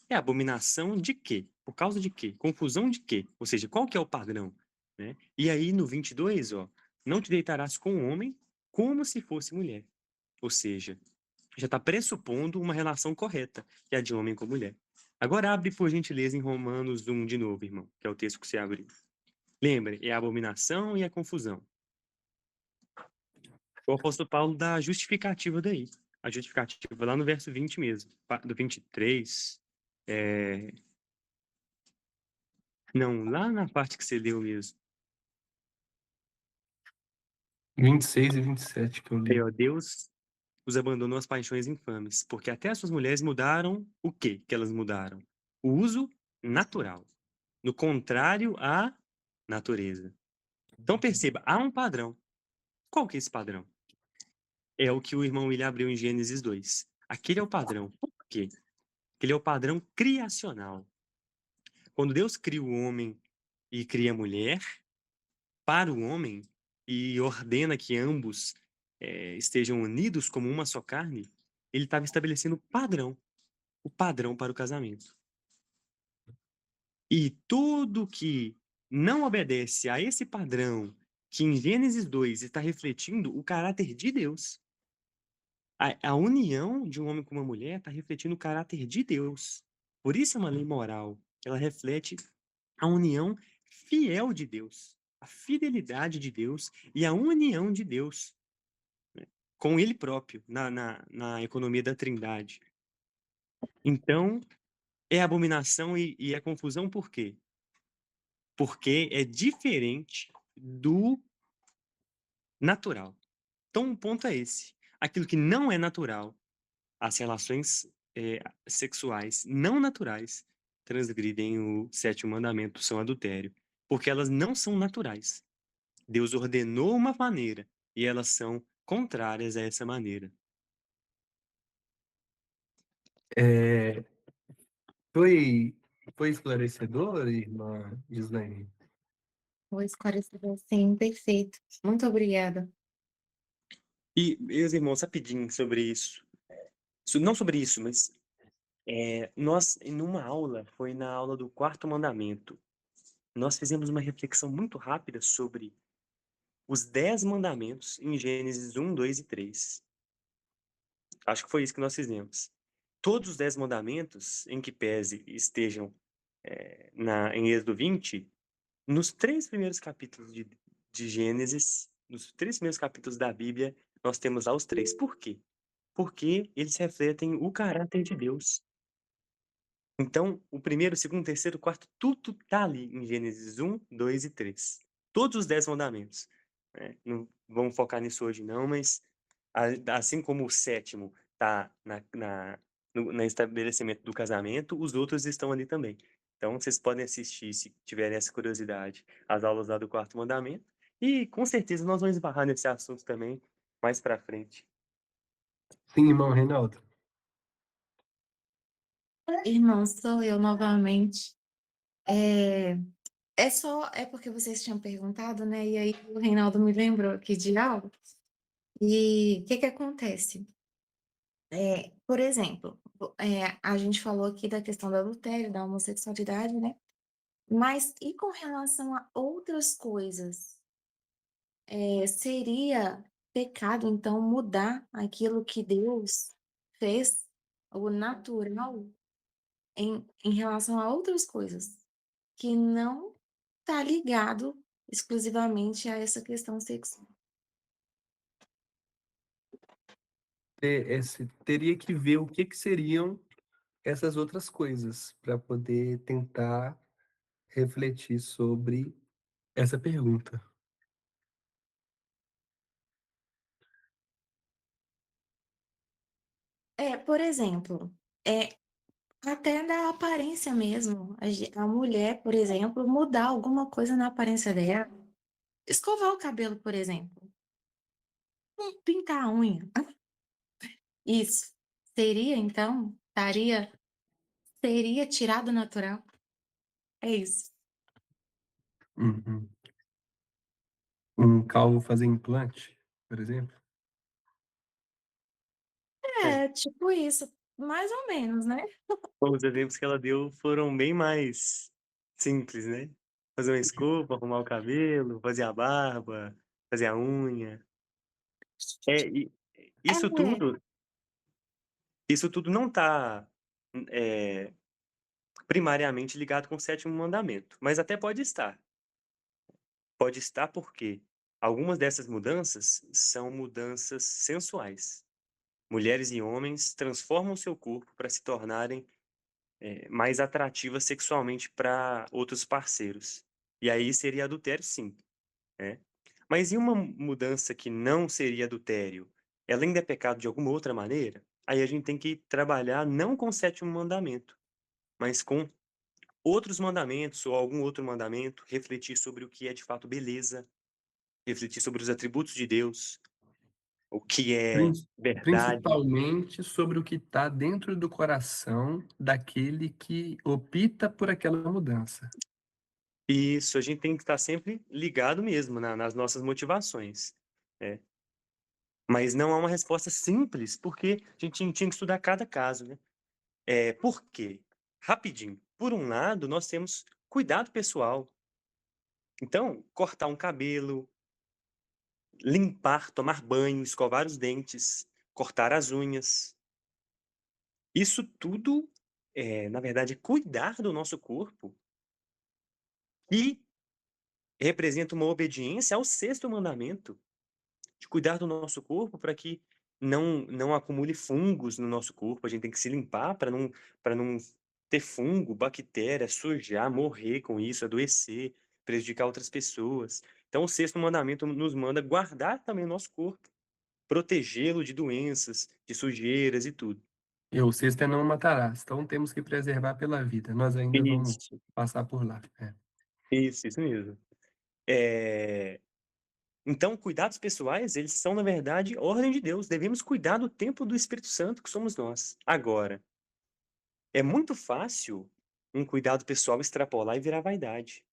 É abominação de quê? Por causa de quê? Confusão de quê? Ou seja, qual que é o padrão? Né? E aí no 22, ó, não te deitarás com um homem como se fosse mulher. Ou seja, já está pressupondo uma relação correta, que é a de homem com mulher. Agora abre, por gentileza, em Romanos 1 de novo, irmão, que é o texto que você abriu. Lembre, é a abominação e a confusão. O apóstolo Paulo dá a justificativa daí. A justificativa lá no verso 20 mesmo, do 23. Não, lá na parte que você leu mesmo. 26 e 27 que eu li. Aí, ó, Deus os abandonou às paixões infames, porque até as suas mulheres mudaram o quê que elas mudaram? O uso natural, no contrário à natureza. Então perceba, há um padrão. Qual que é esse padrão? É o que o irmão William abriu em Gênesis 2. Aquele é o padrão. Por quê? Aquele é o padrão criacional. Quando Deus cria o homem e cria a mulher, para o homem, e ordena que ambos estejam unidos como uma só carne, ele estava estabelecendo o padrão para o casamento. E tudo que não obedece a esse padrão, que em Gênesis 2 está refletindo o caráter de Deus, a união de um homem com uma mulher está refletindo o caráter de Deus. Por isso é uma lei moral. Ela reflete a união fiel de Deus, a fidelidade de Deus e a união de Deus, né, com Ele próprio, na economia da Trindade. Então, é abominação e é confusão por quê? Porque é diferente do natural. Então, o ponto é esse. Aquilo que não é natural, as relações sexuais não naturais, transgridem o sétimo mandamento, são adultério, porque elas não são naturais. Deus ordenou uma maneira e elas são contrárias a essa maneira. É, foi esclarecedor, irmã Gislaine? Vou esclarecer sim, perfeito. Muito obrigada. E, meus irmãos, rapidinho sobre isso. Não sobre isso, mas nós, numa aula, foi na aula do quarto mandamento, nós fizemos uma reflexão muito rápida sobre os 10 mandamentos em Gênesis 1, 2 e 3. Acho que foi isso que nós fizemos. Todos os 10 mandamentos, em que pese estejam em Êxodo 20, nos 3 primeiros capítulos de Gênesis, nos 3 primeiros capítulos da Bíblia, nós temos lá os 3. Por quê? Porque eles refletem o caráter de Deus. Então, o primeiro, o segundo, o terceiro, o quarto, tudo está ali em Gênesis 1, 2 e 3. Todos os 10 mandamentos. Não vamos focar nisso hoje não, mas Assim como o sétimo está no estabelecimento do casamento, os outros estão ali também. Então, vocês podem assistir, se tiverem essa curiosidade, as aulas lá do quarto mandamento. E com certeza nós vamos esbarrar nesse assunto também mais para frente. Sim, irmão Reinaldo. Irmão, sou eu novamente. É, é porque vocês tinham perguntado, né? E aí o Reinaldo me lembrou aqui de algo. E o que que acontece? Por exemplo, a gente falou aqui da questão do adultério, da homossexualidade, né? Mas e com relação a outras coisas? Seria pecado, então, mudar aquilo que Deus fez, o natural, em relação a outras coisas, que não está ligado exclusivamente a essa questão sexual. Teria que ver o que seriam essas outras coisas para poder tentar refletir sobre essa pergunta. Por exemplo, até da aparência mesmo. A mulher, por exemplo, mudar alguma coisa na aparência dela. Escovar o cabelo, por exemplo. Pintar a unha. Isso. Então, seria tirado natural? É isso. Uhum. Um calvo fazer implante, por exemplo. Tipo isso. Mais ou menos, né? Os exemplos que ela deu foram bem mais simples, né? Fazer uma escova, arrumar o cabelo, fazer a barba, fazer a unha. E isso É, tudo, isso tudo não está primariamente ligado com o sétimo mandamento, mas até pode estar. Pode estar porque algumas dessas mudanças são mudanças sensuais. Mulheres e homens transformam seu corpo para se tornarem mais atrativas sexualmente para outros parceiros. E aí seria adultério, sim, né? Mas e uma mudança que não seria adultério? Ela ainda é pecado de alguma outra maneira? Aí a gente tem que trabalhar não com o sétimo mandamento, mas com outros mandamentos ou algum outro mandamento, refletir sobre o que é de fato beleza, refletir sobre os atributos de Deus, o que é verdade. Principalmente sobre o que está dentro do coração daquele que opta por aquela mudança. Isso, a gente tem que estar sempre ligado mesmo nas nossas motivações, né? Mas não há uma resposta simples, porque a gente tinha que estudar cada caso, né? Por quê? Rapidinho. Por um lado, nós temos cuidado pessoal. Então, cortar um cabelo, limpar, tomar banho, escovar os dentes, cortar as unhas. Isso tudo na verdade, cuidar do nosso corpo e representa uma obediência ao sexto mandamento, de cuidar do nosso corpo para que não acumule fungos no nosso corpo. A gente tem que se limpar para não ter fungo, bactéria, sujar, morrer com isso, adoecer, prejudicar outras pessoas. Então, o sexto mandamento nos manda guardar também o nosso corpo, protegê-lo de doenças, de sujeiras e tudo. E o sexto é não matarás. Então temos que preservar pela vida. Nós ainda vamos Isso, passar por lá. isso mesmo. Então, cuidados pessoais, eles são, na verdade, ordem de Deus. Devemos cuidar do templo do Espírito Santo, que somos nós. Agora, é muito fácil um cuidado pessoal extrapolar e virar vaidade.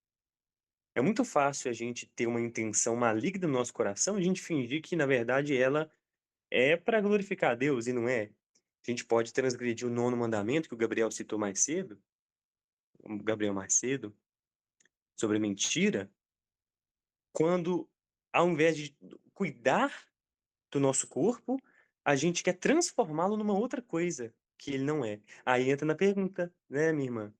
É muito fácil a gente ter uma intenção maligna no nosso coração e a gente fingir que, na verdade, ela é para glorificar a Deus e não é. A gente pode transgredir o nono mandamento, que o Gabriel citou mais cedo, o Gabriel mais cedo, sobre mentira, quando, ao invés de cuidar do nosso corpo, a gente quer transformá-lo numa outra coisa que ele não é. Aí entra na pergunta, né, minha irmã,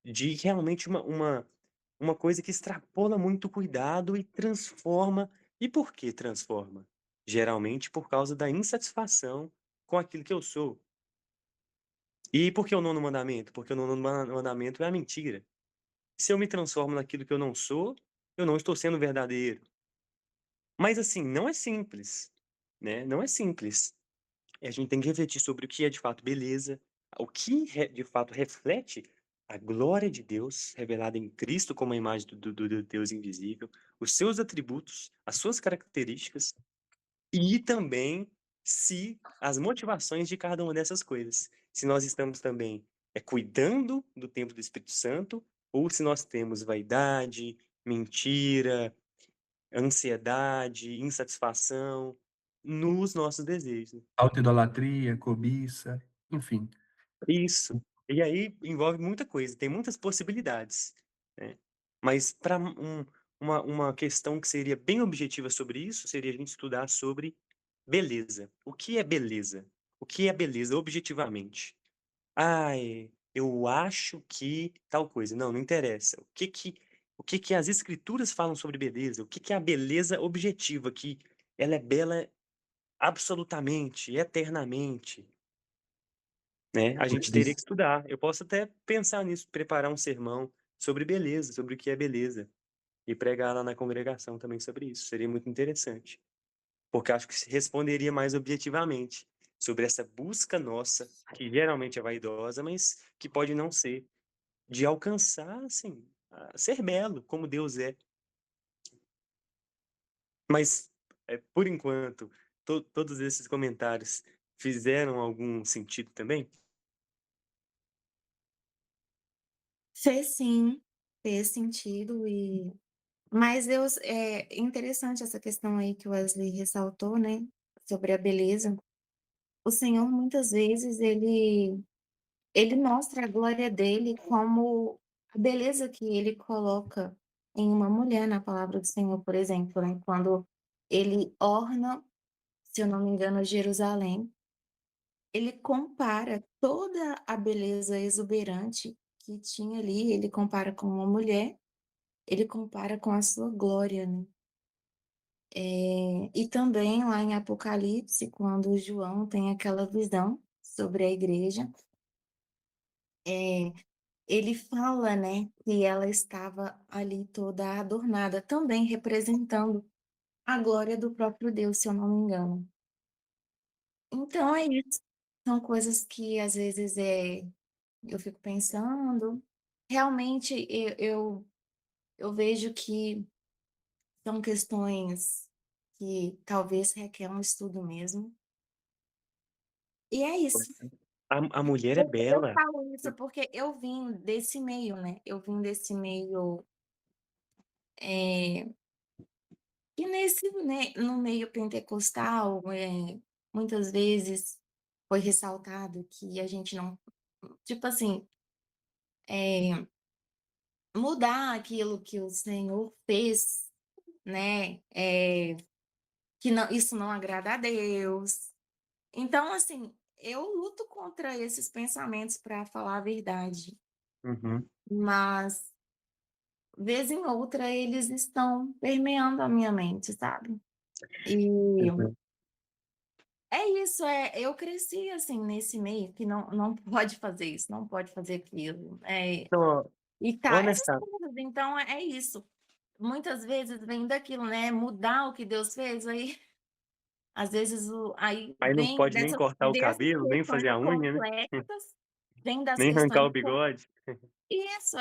de realmente uma coisa que extrapola muito o cuidado e transforma. E por que transforma? Geralmente por causa da insatisfação com aquilo que eu sou. E por que o nono mandamento? Porque o nono mandamento é a mentira. Se eu me transformo naquilo que eu não sou, eu não estou sendo verdadeiro. Mas assim, não é simples. né? Não é simples. E a gente tem que refletir sobre o que é de fato beleza, o que de fato reflete a glória de Deus revelada em Cristo como a imagem do Deus invisível, os seus atributos, as suas características e também se as motivações de cada uma dessas coisas. Se nós estamos também cuidando do templo do Espírito Santo ou se nós temos vaidade, mentira, ansiedade, insatisfação nos nossos desejos. Autoidolatria, cobiça, enfim. Isso. E aí envolve muita coisa, tem muitas possibilidades, né? Mas para uma questão que seria bem objetiva sobre isso, seria a gente estudar sobre beleza. O que é beleza? O que é beleza objetivamente? Ai, eu acho que tal coisa. Não, não interessa. O que que as escrituras falam sobre beleza? O que que é a beleza objetiva? Que ela é bela absolutamente, eternamente, né? A gente teria que estudar. Eu posso até pensar nisso, preparar um sermão sobre beleza, sobre o que é beleza, e pregar lá na congregação também sobre isso. Seria muito interessante, porque acho que se responderia mais objetivamente sobre essa busca nossa, que geralmente é vaidosa, mas que pode não ser, de alcançar, assim, ser belo, como Deus é. Mas, por enquanto, todos esses comentários fizeram algum sentido também? Fez sim, fez sentido mas é interessante essa questão aí que o Wesley ressaltou, né, sobre a beleza. O Senhor muitas vezes ele mostra a glória dele como a beleza que ele coloca em uma mulher na palavra do Senhor, por exemplo, né, quando ele orna, se eu não me engano, Jerusalém, ele compara toda a beleza exuberante que tinha ali, ele compara com uma mulher, ele compara com a sua glória, né. E também lá em Apocalipse, quando João tem aquela visão sobre a igreja, eh, ele fala, né, que ela estava ali toda adornada, também representando a glória do próprio Deus, se eu não me engano. Então é isso, são coisas que às vezes, eu fico pensando. Realmente eu vejo que são questões que talvez requer um estudo mesmo. E é isso. A mulher é Eu bela. falo isso porque eu vim desse meio, né, eu vim desse meio, eh, e nesse, né, no meio pentecostal, muitas vezes foi ressaltado que a gente não, tipo assim, eh, mudar aquilo que o Senhor fez, né, que não, isso não agrada a Deus. Então, assim, eu luto contra esses pensamentos, para falar a verdade, Uhum. mas vez em outra eles estão permeando a minha mente, sabe. E Uhum. é isso, eu cresci, assim, nesse meio que não pode fazer isso, não pode fazer aquilo, Então, e tá, essas honesta coisas, então é isso. Muitas vezes vem daquilo, né, mudar o que Deus fez, aí às vezes aí aí não vem pode nem cortar o dessas cabelo, nem questões fazer a unha, né, complexas, vem das nem arrancar questões o bigode. isso,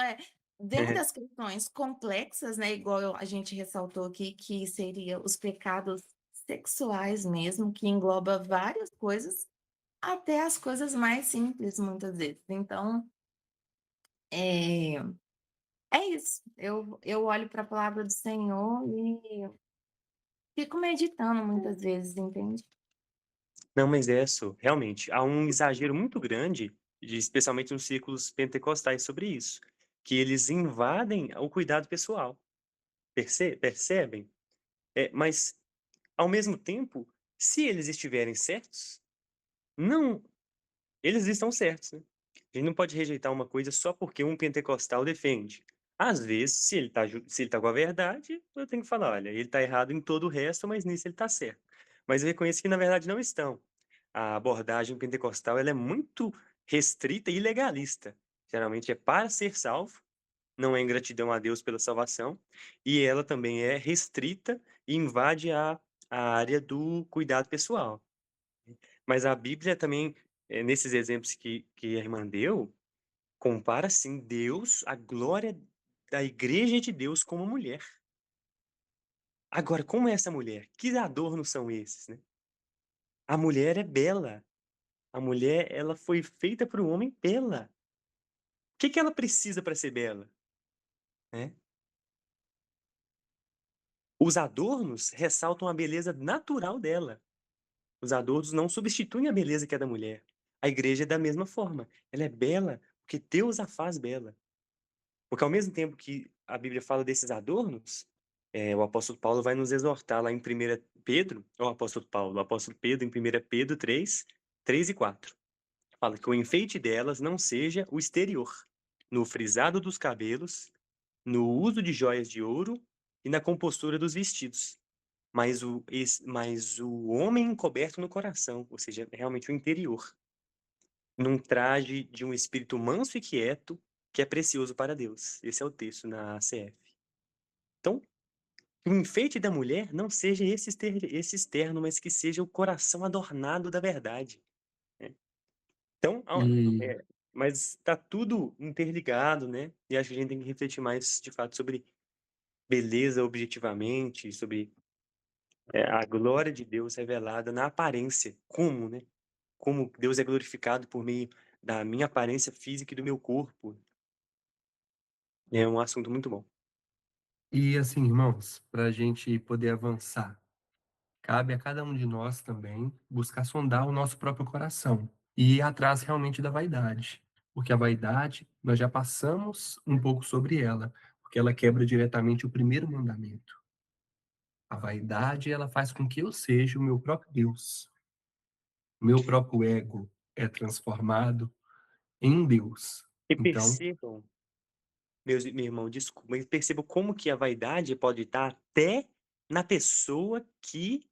vem das questões complexas, né, igual a gente ressaltou aqui, que seria os pecados sexuais mesmo, que engloba várias coisas, até as coisas mais simples, muitas vezes. Então, é é isso, eu olho para a palavra do Senhor e fico meditando muitas vezes, entende? Não, mas é isso, realmente, há um exagero muito grande, especialmente nos círculos pentecostais sobre isso, que eles invadem o cuidado pessoal, percebem? Mas, ao mesmo tempo, se eles estiverem certos, não, eles estão certos, né. A gente não pode rejeitar uma coisa só porque um pentecostal defende. Às vezes, se ele tá com a verdade, eu tenho que falar: "Olha, ele tá errado em todo o resto, mas nisso ele tá certo". Mas eu reconheço que na verdade não estão. A abordagem pentecostal, ela é muito restrita e legalista. Geralmente é para ser salvo, não é ingratidão a Deus pela salvação, e ela também é restrita e invade a a área do cuidado pessoal. Mas a Bíblia também, nesses exemplos que a irmã deu, compara, sim, Deus, a glória da igreja de Deus como mulher. Agora, como é essa mulher? Que adornos são esses, né? A mulher é bela. A mulher, ela foi feita para o homem bela. O que que ela precisa para ser bela, né? Os adornos ressaltam a beleza natural dela. Os adornos não substituem a beleza que é da mulher. A igreja é da mesma forma. Ela é bela porque Deus a faz bela. Porque ao mesmo tempo que a Bíblia fala desses adornos, o apóstolo Paulo vai nos exortar lá em 1 Pedro, o apóstolo Pedro em 1 Pedro 3, 3 e 4. Fala que o enfeite delas não seja o exterior, no frisado dos cabelos, no uso de joias de ouro e na compostura dos vestidos, mas o homem encoberto no coração, ou seja, realmente o interior, num traje de um espírito manso e quieto, que é precioso para Deus. Esse é o texto na CF. Então, que o enfeite da mulher não seja esse externo, mas que seja o coração adornado da verdade, né? Então, E, é, mas está tudo interligado, né? E acho que a gente tem que refletir mais, de fato, sobre beleza objetivamente, sobre a glória de Deus revelada na aparência. Como, né? Como Deus é glorificado por meio da minha aparência física e do meu corpo. É um assunto muito bom. e assim, irmãos, para a gente poder avançar, cabe a cada um de nós também buscar sondar o nosso próprio coração e ir atrás realmente da vaidade. Porque a vaidade, nós já passamos um pouco sobre ela, porque ela quebra diretamente o primeiro mandamento. A vaidade, ela faz com que eu seja o meu próprio Deus. O meu próprio ego é transformado em Deus. E Então, percebam, meu irmão, desculpa, mas percebam como que a vaidade pode estar até na pessoa que,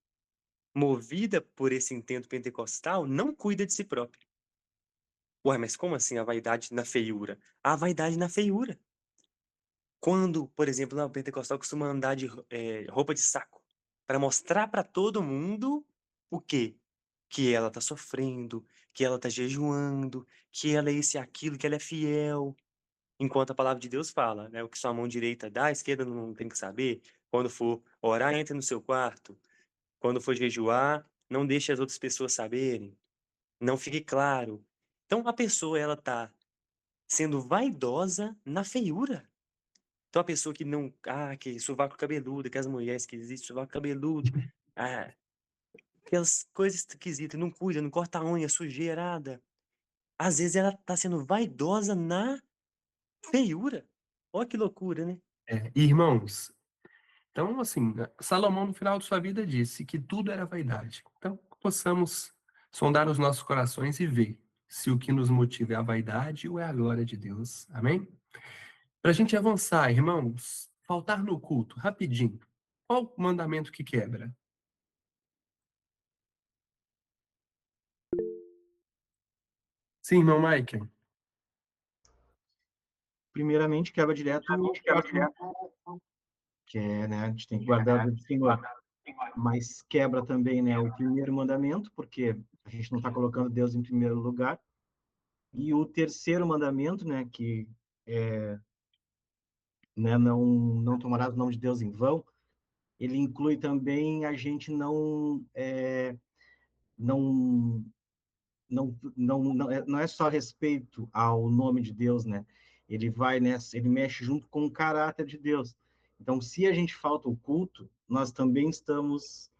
movida por esse intento pentecostal, não cuida de si própria. Ué, mas como assim a vaidade na feiura? A vaidade na feiura. Quando, por exemplo, o pentecostal costuma andar de roupa de saco para mostrar para todo mundo o quê? Que ela tá sofrendo, que ela tá jejuando, que ela é isso e aquilo, que ela é fiel. Enquanto a palavra de Deus fala, né? O que sua mão direita dá, a esquerda não tem que saber. Quando for orar, entre no seu quarto. Quando for jejuar, não deixe as outras pessoas saberem. Não fique claro. Então a pessoa, ela tá sendo vaidosa na feiura. Então a pessoa que não, que sovaco cabeludo, que as mulheres que existem sovaco cabeludo, ah, aquelas coisas esquisitas, não cuida, não corta a unha, sujeirada. Às vezes ela tá sendo vaidosa na feiura. Olha que loucura, né? irmãos, então assim, Salomão no final de sua vida disse que tudo era vaidade. Então, possamos sondar os nossos corações e ver se o que nos motiva é a vaidade ou é a glória de Deus. Amém? Para a gente avançar, irmãos, faltar no culto, rapidinho. Qual o mandamento que quebra? Sim, irmão Michael. Primeiramente, quebra direto o quarto, que é, né, a gente tem que guardar o dia do Senhor. Mas quebra também, né, o primeiro mandamento, porque a gente não está colocando Deus em primeiro lugar. E o terceiro mandamento, né, que é, né, não tomarás o nome de Deus em vão, ele inclui também a gente não não é só respeito ao nome de Deus, né? Ele vai nessa, ele mexe junto com o caráter de Deus. Então, se a gente falta o culto, nós também estamos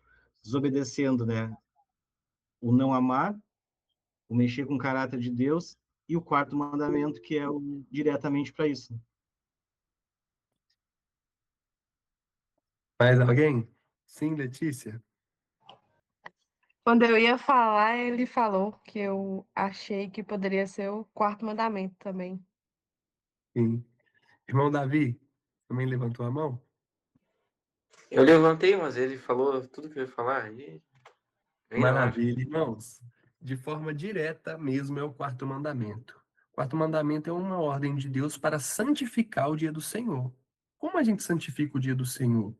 desobedecendo, né? O não amar, o mexer com o caráter de Deus e o quarto mandamento, que é o diretamente para isso. Mais alguém? Sim, Letícia? Quando eu ia falar, ele falou que eu achei que poderia ser o quarto mandamento também. Sim. Irmão Davi, também levantou a mão? Eu levantei, mas ele falou tudo que eu ia falar. E vem na hora. Maravilha, irmãos. De forma direta mesmo é o quarto mandamento. O quarto mandamento é uma ordem de Deus para santificar o dia do Senhor. Como a gente santifica o dia do Senhor?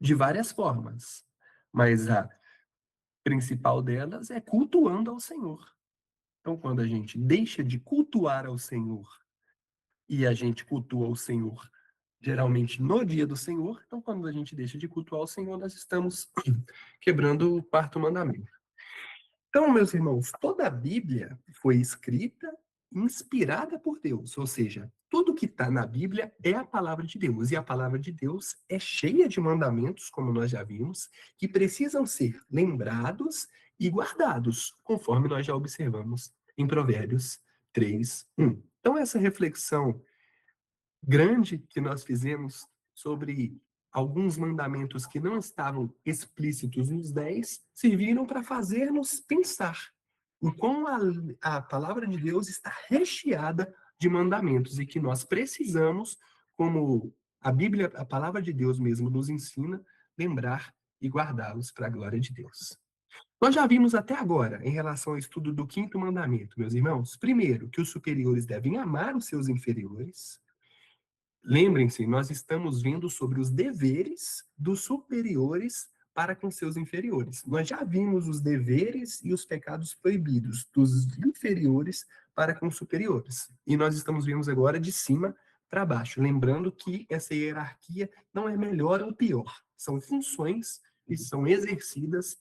De várias formas. mas a principal delas é cultuando ao Senhor. Então, quando a gente deixa de cultuar ao Senhor e a gente cultua o Senhor geralmente no dia do Senhor, então quando a gente deixa de cultuar o Senhor, nós estamos quebrando o quarto mandamento. Então, meus irmãos, toda a Bíblia foi escrita, inspirada por Deus, ou seja, tudo que está na Bíblia é a palavra de Deus, e a palavra de Deus é cheia de mandamentos, como nós já vimos, que precisam ser lembrados e guardados, conforme nós já observamos em Provérbios 3:1. Então, essa reflexão grande que nós fizemos sobre alguns mandamentos que não estavam explícitos nos 10, serviram para fazer-nos pensar em como a palavra de Deus está recheada de mandamentos e que nós precisamos, como a Bíblia, a palavra de Deus mesmo nos ensina, lembrar e guardá-los para a glória de Deus. Nós já vimos até agora, em relação ao estudo do quinto mandamento, meus irmãos, primeiro, que os superiores devem amar os seus inferiores. Lembrem-se, nós estamos vendo sobre os deveres dos superiores para com seus inferiores. Nós já vimos os deveres e os pecados proibidos dos inferiores para com os superiores. E nós estamos vendo agora de cima para baixo. Lembrando que essa hierarquia não é melhor ou pior. São funções que são exercidas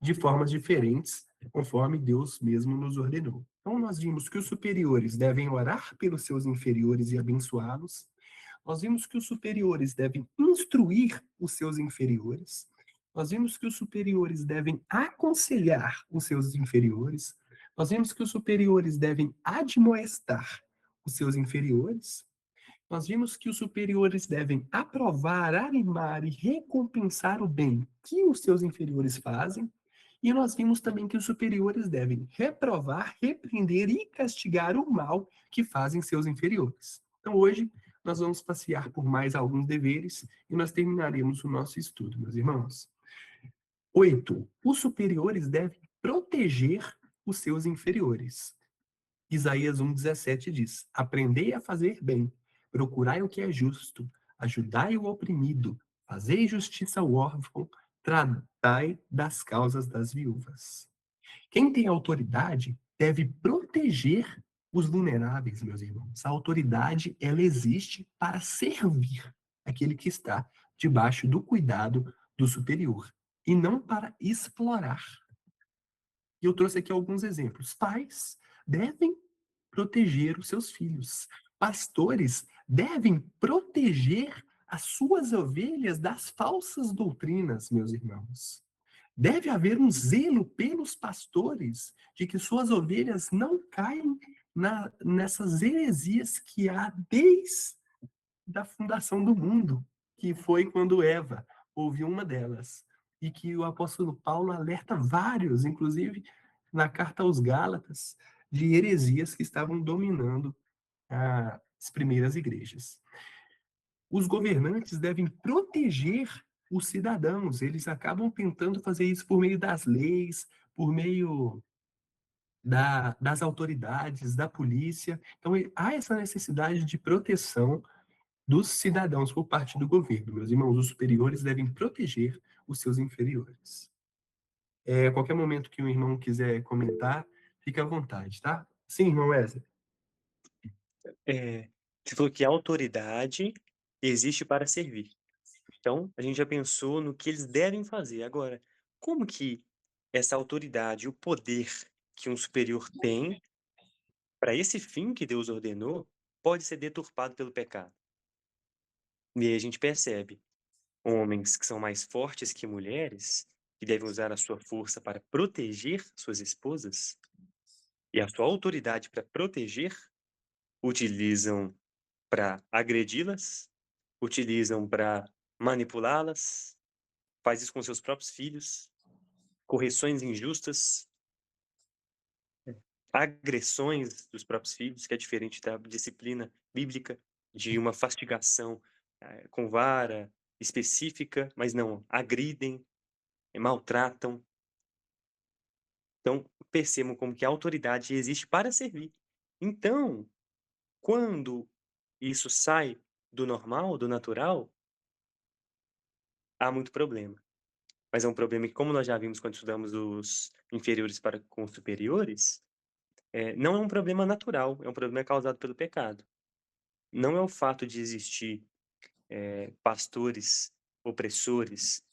de formas diferentes, conforme Deus mesmo nos ordenou. Então, nós vimos que os superiores devem orar pelos seus inferiores e abençoá-los. Nós vimos que os superiores devem instruir os seus inferiores. Nós vimos que os superiores devem aconselhar os seus inferiores. Nós vimos que os superiores devem admoestar os seus inferiores. Nós vimos que os superiores devem aprovar, animar e recompensar o bem que os seus inferiores fazem. E nós vimos também que os superiores devem reprovar, repreender e castigar o mal que fazem seus inferiores. Então, hoje, nós vamos passear por mais alguns deveres e nós terminaremos o nosso estudo, meus irmãos. 8. Os superiores devem proteger os seus inferiores. Isaías 1,17 diz: aprendei a fazer bem, procurai o que é justo, ajudai o oprimido, fazei justiça ao órfão, tratai das causas das viúvas. Quem tem autoridade deve proteger os vulneráveis, meus irmãos. A autoridade, ela existe para servir aquele que está debaixo do cuidado do superior, e não para explorar. E eu trouxe aqui alguns exemplos. Pais devem proteger os seus filhos. Pastores devem proteger as suas ovelhas das falsas doutrinas, meus irmãos. Deve haver um zelo pelos pastores de que suas ovelhas não caem nessas heresias que há desde a fundação do mundo, que foi quando Eva ouviu uma delas. E que o apóstolo Paulo alerta vários, inclusive na carta aos Gálatas, de heresias que estavam dominando as primeiras igrejas. Os governantes devem proteger os cidadãos. Eles acabam tentando fazer isso por meio das leis, por meio das autoridades, da polícia. Então, há essa necessidade de proteção dos cidadãos por parte do governo. Meus irmãos, os superiores devem proteger os seus inferiores. A qualquer momento que o irmão quiser comentar, fique à vontade, tá? Sim, irmão Wesley. Você falou que a autoridade existe para servir. Então, a gente já pensou no que eles devem fazer. Agora, como que essa autoridade, o poder que um superior tem, para esse fim que Deus ordenou, pode ser deturpado pelo pecado? E aí a gente percebe homens que são mais fortes que mulheres, que devem usar a sua força para proteger suas esposas, e a sua autoridade para proteger, utilizam para agredi-las, utilizam para manipulá-las, faz isso com seus próprios filhos, correções injustas, agressões dos próprios filhos, que é diferente da disciplina bíblica, de uma fastigação com vara específica, mas não, agridem, maltratam. Então, percebam como que a autoridade existe para servir. Então, quando isso sai do normal, do natural, há muito problema. mas é um problema que, como nós já vimos quando estudamos os inferiores para com os superiores, não é um problema natural, é um problema causado pelo pecado. Não é o fato de existir pastores opressores,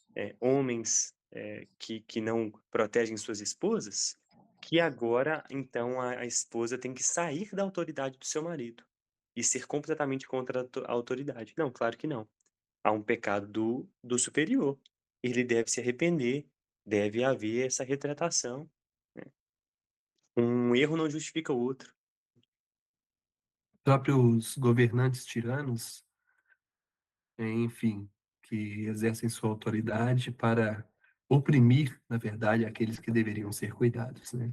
homens que não protegem suas esposas, que agora, então, a esposa tem que sair da autoridade do seu marido e ser completamente contra a autoridade. Não, claro que não. Há um pecado do superior. Ele deve se arrepender, deve haver essa retratação, né? Um erro não justifica o outro. Próprios governantes tiranos, enfim, que exercem sua autoridade para oprimir, na verdade, aqueles que deveriam ser cuidados, né?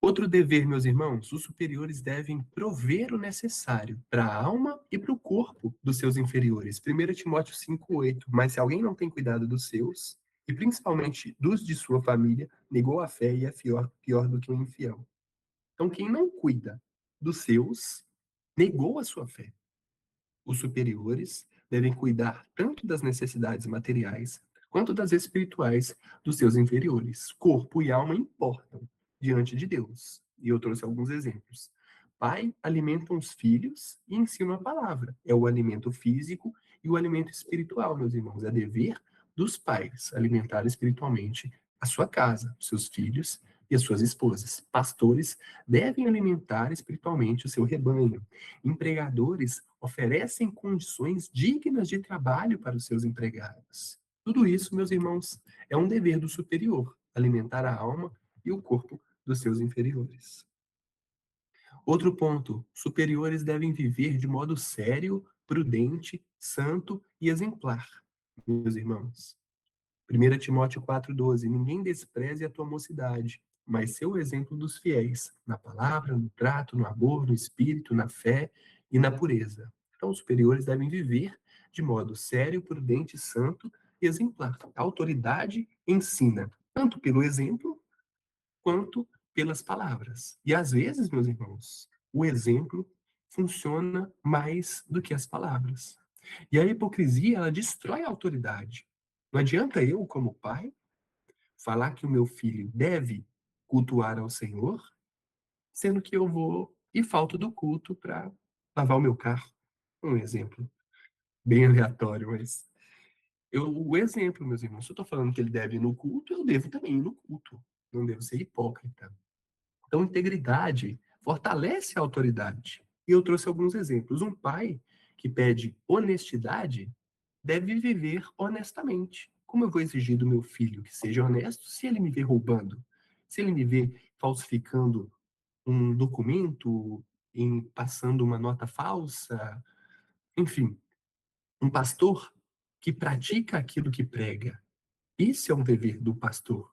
Outro dever, meus irmãos, os superiores devem prover o necessário para a alma e para o corpo dos seus inferiores. 1 Timóteo 5,8. Mas se alguém não tem cuidado dos seus, e principalmente dos de sua família, negou a fé e é pior do que um infiel. Então, quem não cuida dos seus, negou a sua fé. Os superiores devem cuidar tanto das necessidades materiais quanto das espirituais dos seus inferiores. Corpo e alma importam diante de Deus. E eu trouxe alguns exemplos. Pai alimenta os filhos e ensina a palavra. É o alimento físico e o alimento espiritual, meus irmãos. É dever dos pais alimentar espiritualmente a sua casa, os seus filhos e as suas esposas. Pastores devem alimentar espiritualmente o seu rebanho. Empregadores oferecem condições dignas de trabalho para os seus empregados. Tudo isso, meus irmãos, é um dever do superior, alimentar a alma e o corpo dos seus inferiores. Outro ponto: superiores devem viver de modo sério, prudente, santo e exemplar, meus irmãos. 1 Timóteo 4,12. Ninguém despreze a tua mocidade, mas seu exemplo dos fiéis, na palavra, no trato, no amor, no espírito, na fé e na pureza. Então, os superiores devem viver de modo sério, prudente, santo e exemplar. A autoridade ensina, tanto pelo exemplo quanto pelas palavras. E às vezes, meus irmãos, o exemplo funciona mais do que as palavras. E a hipocrisia, ela destrói a autoridade. Não adianta eu, como pai, falar que o meu filho deve cultuar ao Senhor, sendo que eu vou e falto do culto para lavar o meu carro. Um exemplo bem aleatório, mas o exemplo, meus irmãos, se eu estou falando que ele deve ir no culto, eu devo também ir no culto. Não devo ser hipócrita. Então, integridade fortalece a autoridade. E eu trouxe alguns exemplos. Um pai que pede honestidade deve viver honestamente. Como eu vou exigir do meu filho que seja honesto se ele me vê roubando? Se ele me vê falsificando um documento, passando uma nota falsa? Enfim, um pastor que pratica aquilo que prega. Isso é um dever do pastor.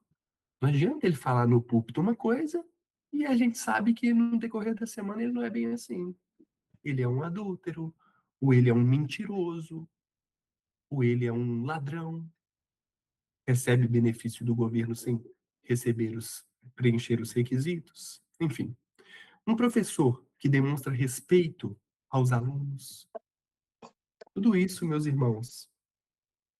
Não adianta ele falar no púlpito uma coisa e a gente sabe que no decorrer da semana ele não é bem assim. Ele é um adúltero, ou ele é um mentiroso, ou ele é um ladrão, recebe benefício do governo sem preencher os requisitos. Enfim, um professor que demonstra respeito aos alunos. Tudo isso, meus irmãos,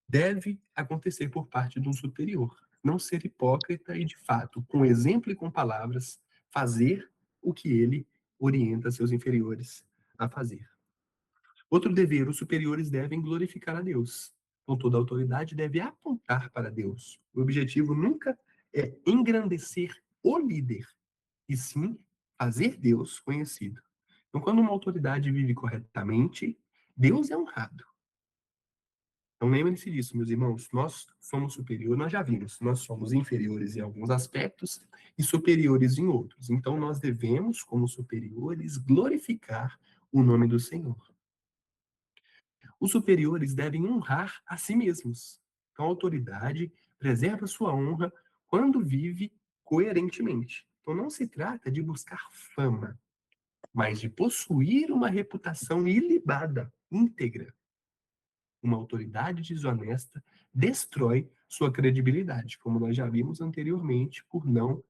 deve acontecer por parte de um superior. Não ser hipócrita e, de fato, com exemplo e com palavras, fazer o que ele orienta seus inferiores a fazer. Outro dever: os superiores devem glorificar a Deus. Então, toda autoridade deve apontar para Deus. O objetivo nunca é engrandecer o líder, e sim fazer Deus conhecido. Então, quando uma autoridade vive corretamente, Deus é honrado. Então, lembrem-se disso, meus irmãos. Nós somos superiores, nós já vimos, nós somos inferiores em alguns aspectos e superiores em outros. Então, nós devemos, como superiores, glorificar o nome do Senhor. Os superiores devem honrar a si mesmos. Então, a autoridade preserva sua honra quando vive coerentemente. Então, não se trata de buscar fama, mas de possuir uma reputação ilibada, íntegra. Uma autoridade desonesta destrói sua credibilidade, como nós já vimos anteriormente, por não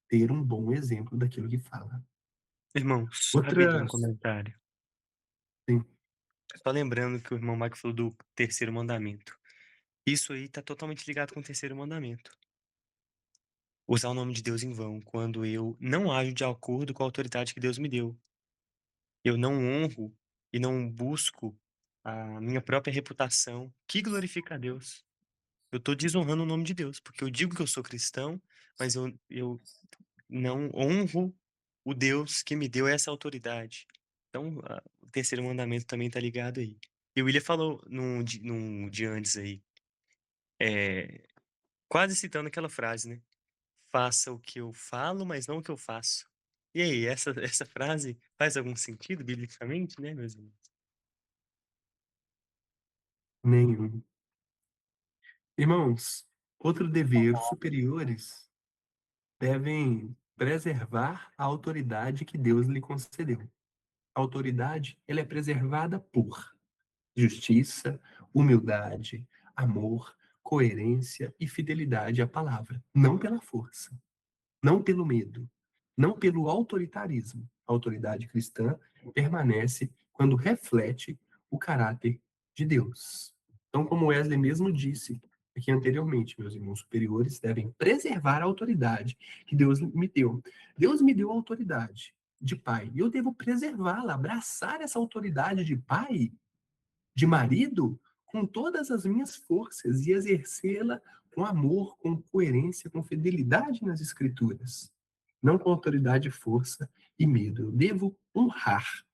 ter um bom exemplo daquilo que fala. Irmãos, rapidinho Outra. um comentário. Sim. Só lembrando que o irmão Mike falou do terceiro mandamento. Isso aí está totalmente ligado com o terceiro mandamento. Usar o nome de Deus em vão, quando eu não ajo de acordo com a autoridade que Deus me deu. Eu não honro e não busco a minha própria reputação, que glorifica a Deus. Eu estou desonrando o nome de Deus, porque eu digo que eu sou cristão, mas eu não honro o Deus que me deu essa autoridade. Então, o terceiro mandamento também está ligado aí. E o William falou num dia antes aí, quase citando aquela frase, né? Faça o que eu falo, mas não o que eu faço. E aí, essa frase faz algum sentido biblicamente, né, meus irmãos? Nenhum. Irmãos, outro dever, os superiores devem preservar a autoridade que Deus lhe concedeu. A autoridade, ela é preservada por justiça, humildade, amor, coerência e fidelidade à palavra, não pela força, não pelo medo, não pelo autoritarismo. A autoridade cristã permanece quando reflete o caráter de Deus. Então, como Wesley mesmo disse aqui anteriormente, meus irmãos superiores devem preservar a autoridade que Deus me deu. Deus me deu a autoridade de pai, e eu devo preservá-la, abraçar essa autoridade de pai, de marido, com todas as minhas forças e exercê-la com amor, com coerência, com fidelidade nas escrituras. Não com autoridade, força e medo. Eu devo honrar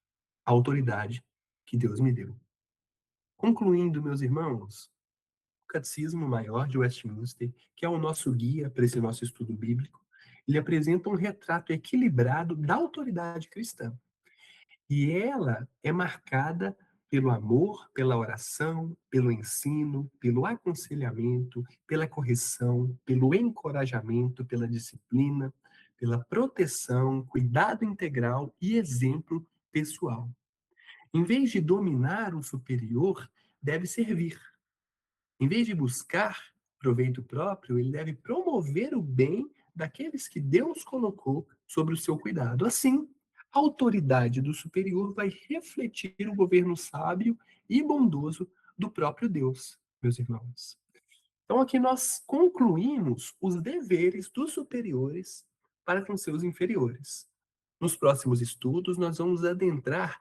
a autoridade que Deus me deu. Concluindo, meus irmãos, o Catecismo Maior de Westminster, que é o nosso guia para esse nosso estudo bíblico, ele apresenta um retrato equilibrado da autoridade cristã. E ela é marcada pelo amor, pela oração, pelo ensino, pelo aconselhamento, pela correção, pelo encorajamento, pela disciplina, pela proteção, cuidado integral e exemplo pessoal. Em vez de dominar o superior, deve servir. Em vez de buscar proveito próprio, ele deve promover o bem daqueles que Deus colocou sobre o seu cuidado. Assim, a autoridade do superior vai refletir o governo sábio e bondoso do próprio Deus, meus irmãos. Então, aqui nós concluímos os deveres dos superiores para com seus inferiores. Nos próximos estudos, nós vamos adentrar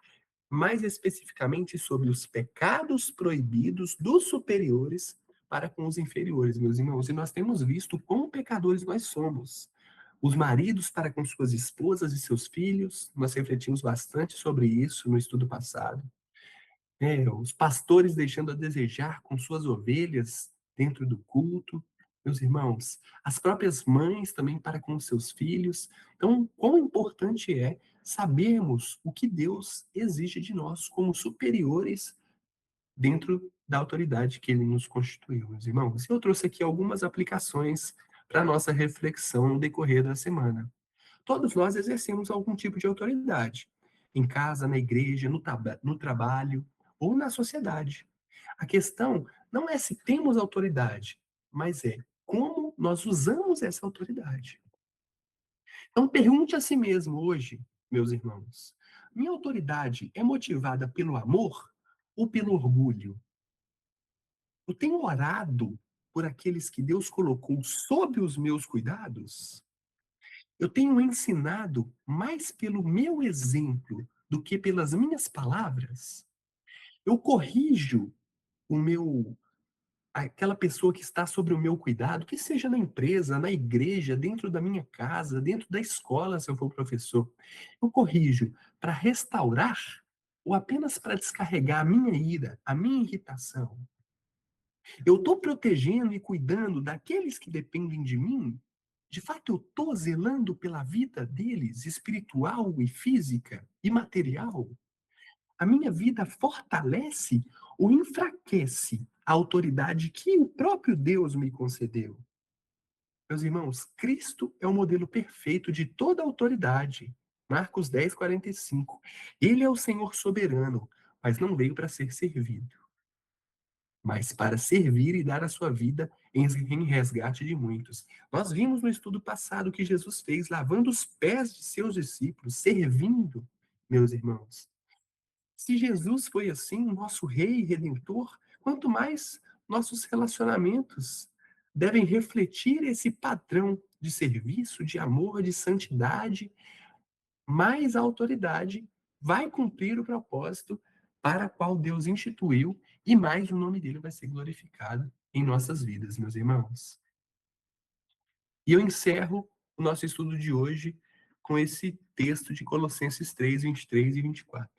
mais especificamente sobre os pecados proibidos dos superiores para com os inferiores, meus irmãos. E nós temos visto quão pecadores nós somos. Os maridos para com suas esposas e seus filhos, nós refletimos bastante sobre isso no estudo passado. Os pastores deixando a desejar com suas ovelhas dentro do culto. Meus irmãos, as próprias mães também para com seus filhos. Então, quão importante é sabermos o que Deus exige de nós como superiores dentro da autoridade que ele nos constituiu, meus irmãos. Eu trouxe aqui algumas aplicações para a nossa reflexão no decorrer da semana. Todos nós exercemos algum tipo de autoridade, em casa, na igreja, no trabalho ou na sociedade. A questão não é se temos autoridade, mas é como nós usamos essa autoridade. Então, pergunte a si mesmo hoje, meus irmãos: minha autoridade é motivada pelo amor ou pelo orgulho? Eu tenho orado por aqueles que Deus colocou sob os meus cuidados? Eu tenho ensinado mais pelo meu exemplo do que pelas minhas palavras? Eu corrijo aquela pessoa que está sobre o meu cuidado, que seja na empresa, na igreja, dentro da minha casa, dentro da escola, se eu for professor. Eu corrijo para restaurar ou apenas para descarregar a minha ira, a minha irritação? Eu estou protegendo e cuidando daqueles que dependem de mim? De fato, eu estou zelando pela vida deles, espiritual e física e material? A minha vida fortalece ou enfraquece a autoridade que o próprio Deus me concedeu? Meus irmãos, Cristo é o modelo perfeito de toda autoridade. Marcos 10, 45. Ele é o Senhor soberano, mas não veio para ser servido, mas para servir e dar a sua vida em resgate de muitos. Nós vimos no estudo passado o que Jesus fez, lavando os pés de seus discípulos, servindo, meus irmãos. Se Jesus foi assim, nosso rei e redentor, quanto mais nossos relacionamentos devem refletir esse padrão de serviço, de amor, de santidade, mas a autoridade vai cumprir o propósito para qual Deus instituiu e mais o nome dele vai ser glorificado em nossas vidas, meus irmãos. E eu encerro o nosso estudo de hoje com esse texto de Colossenses 3, 23 e 24.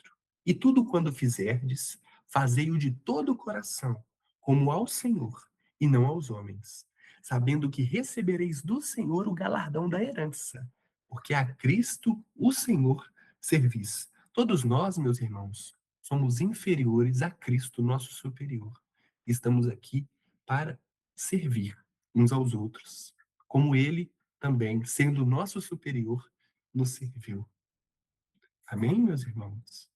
E tudo quando fizerdes, fazei-o de todo o coração, como ao Senhor, e não aos homens, sabendo que recebereis do Senhor o galardão da herança, porque a Cristo, o Senhor, servis. Todos nós, meus irmãos, somos inferiores a Cristo, nosso superior. Estamos aqui para servir uns aos outros, como ele também, sendo nosso superior, nos serviu. Amém, meus irmãos?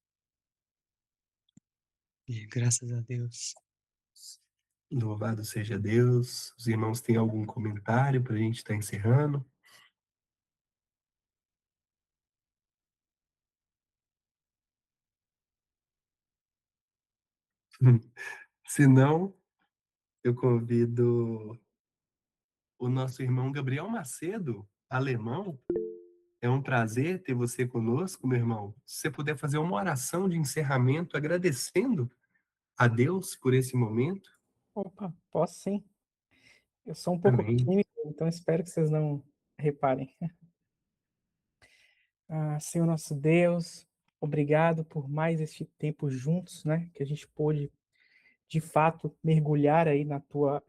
E graças a Deus. Louvado seja Deus. Os irmãos têm algum comentário para a gente estar encerrando? Se não, eu convido o nosso irmão Gabriel Macedo, alemão. É um prazer ter você conosco, meu irmão. Se você puder fazer uma oração de encerramento agradecendo a Deus por esse momento. Opa, posso sim. Eu sou um pouco Amém. tímido, então espero que vocês não reparem. Senhor nosso Deus, obrigado por mais este tempo juntos, né? Que a gente pôde, de fato, mergulhar aí na tua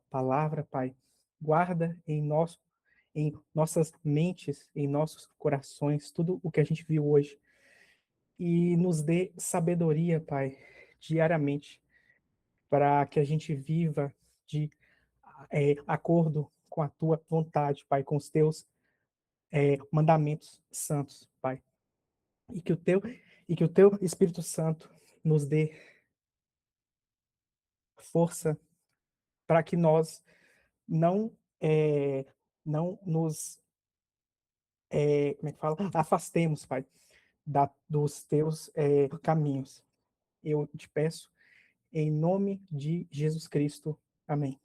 palavra, Pai. Guarda em nossas mentes, em nossos corações, tudo o que a gente viu hoje. E nos dê sabedoria, Pai, diariamente, para que a gente viva de acordo com a tua vontade, Pai, com os teus mandamentos santos, Pai. E que o teu Espírito Santo nos dê força para que nós não não nos como é que fala? Afastemos, Pai, dos teus caminhos. Eu te peço em nome de Jesus Cristo. Amém.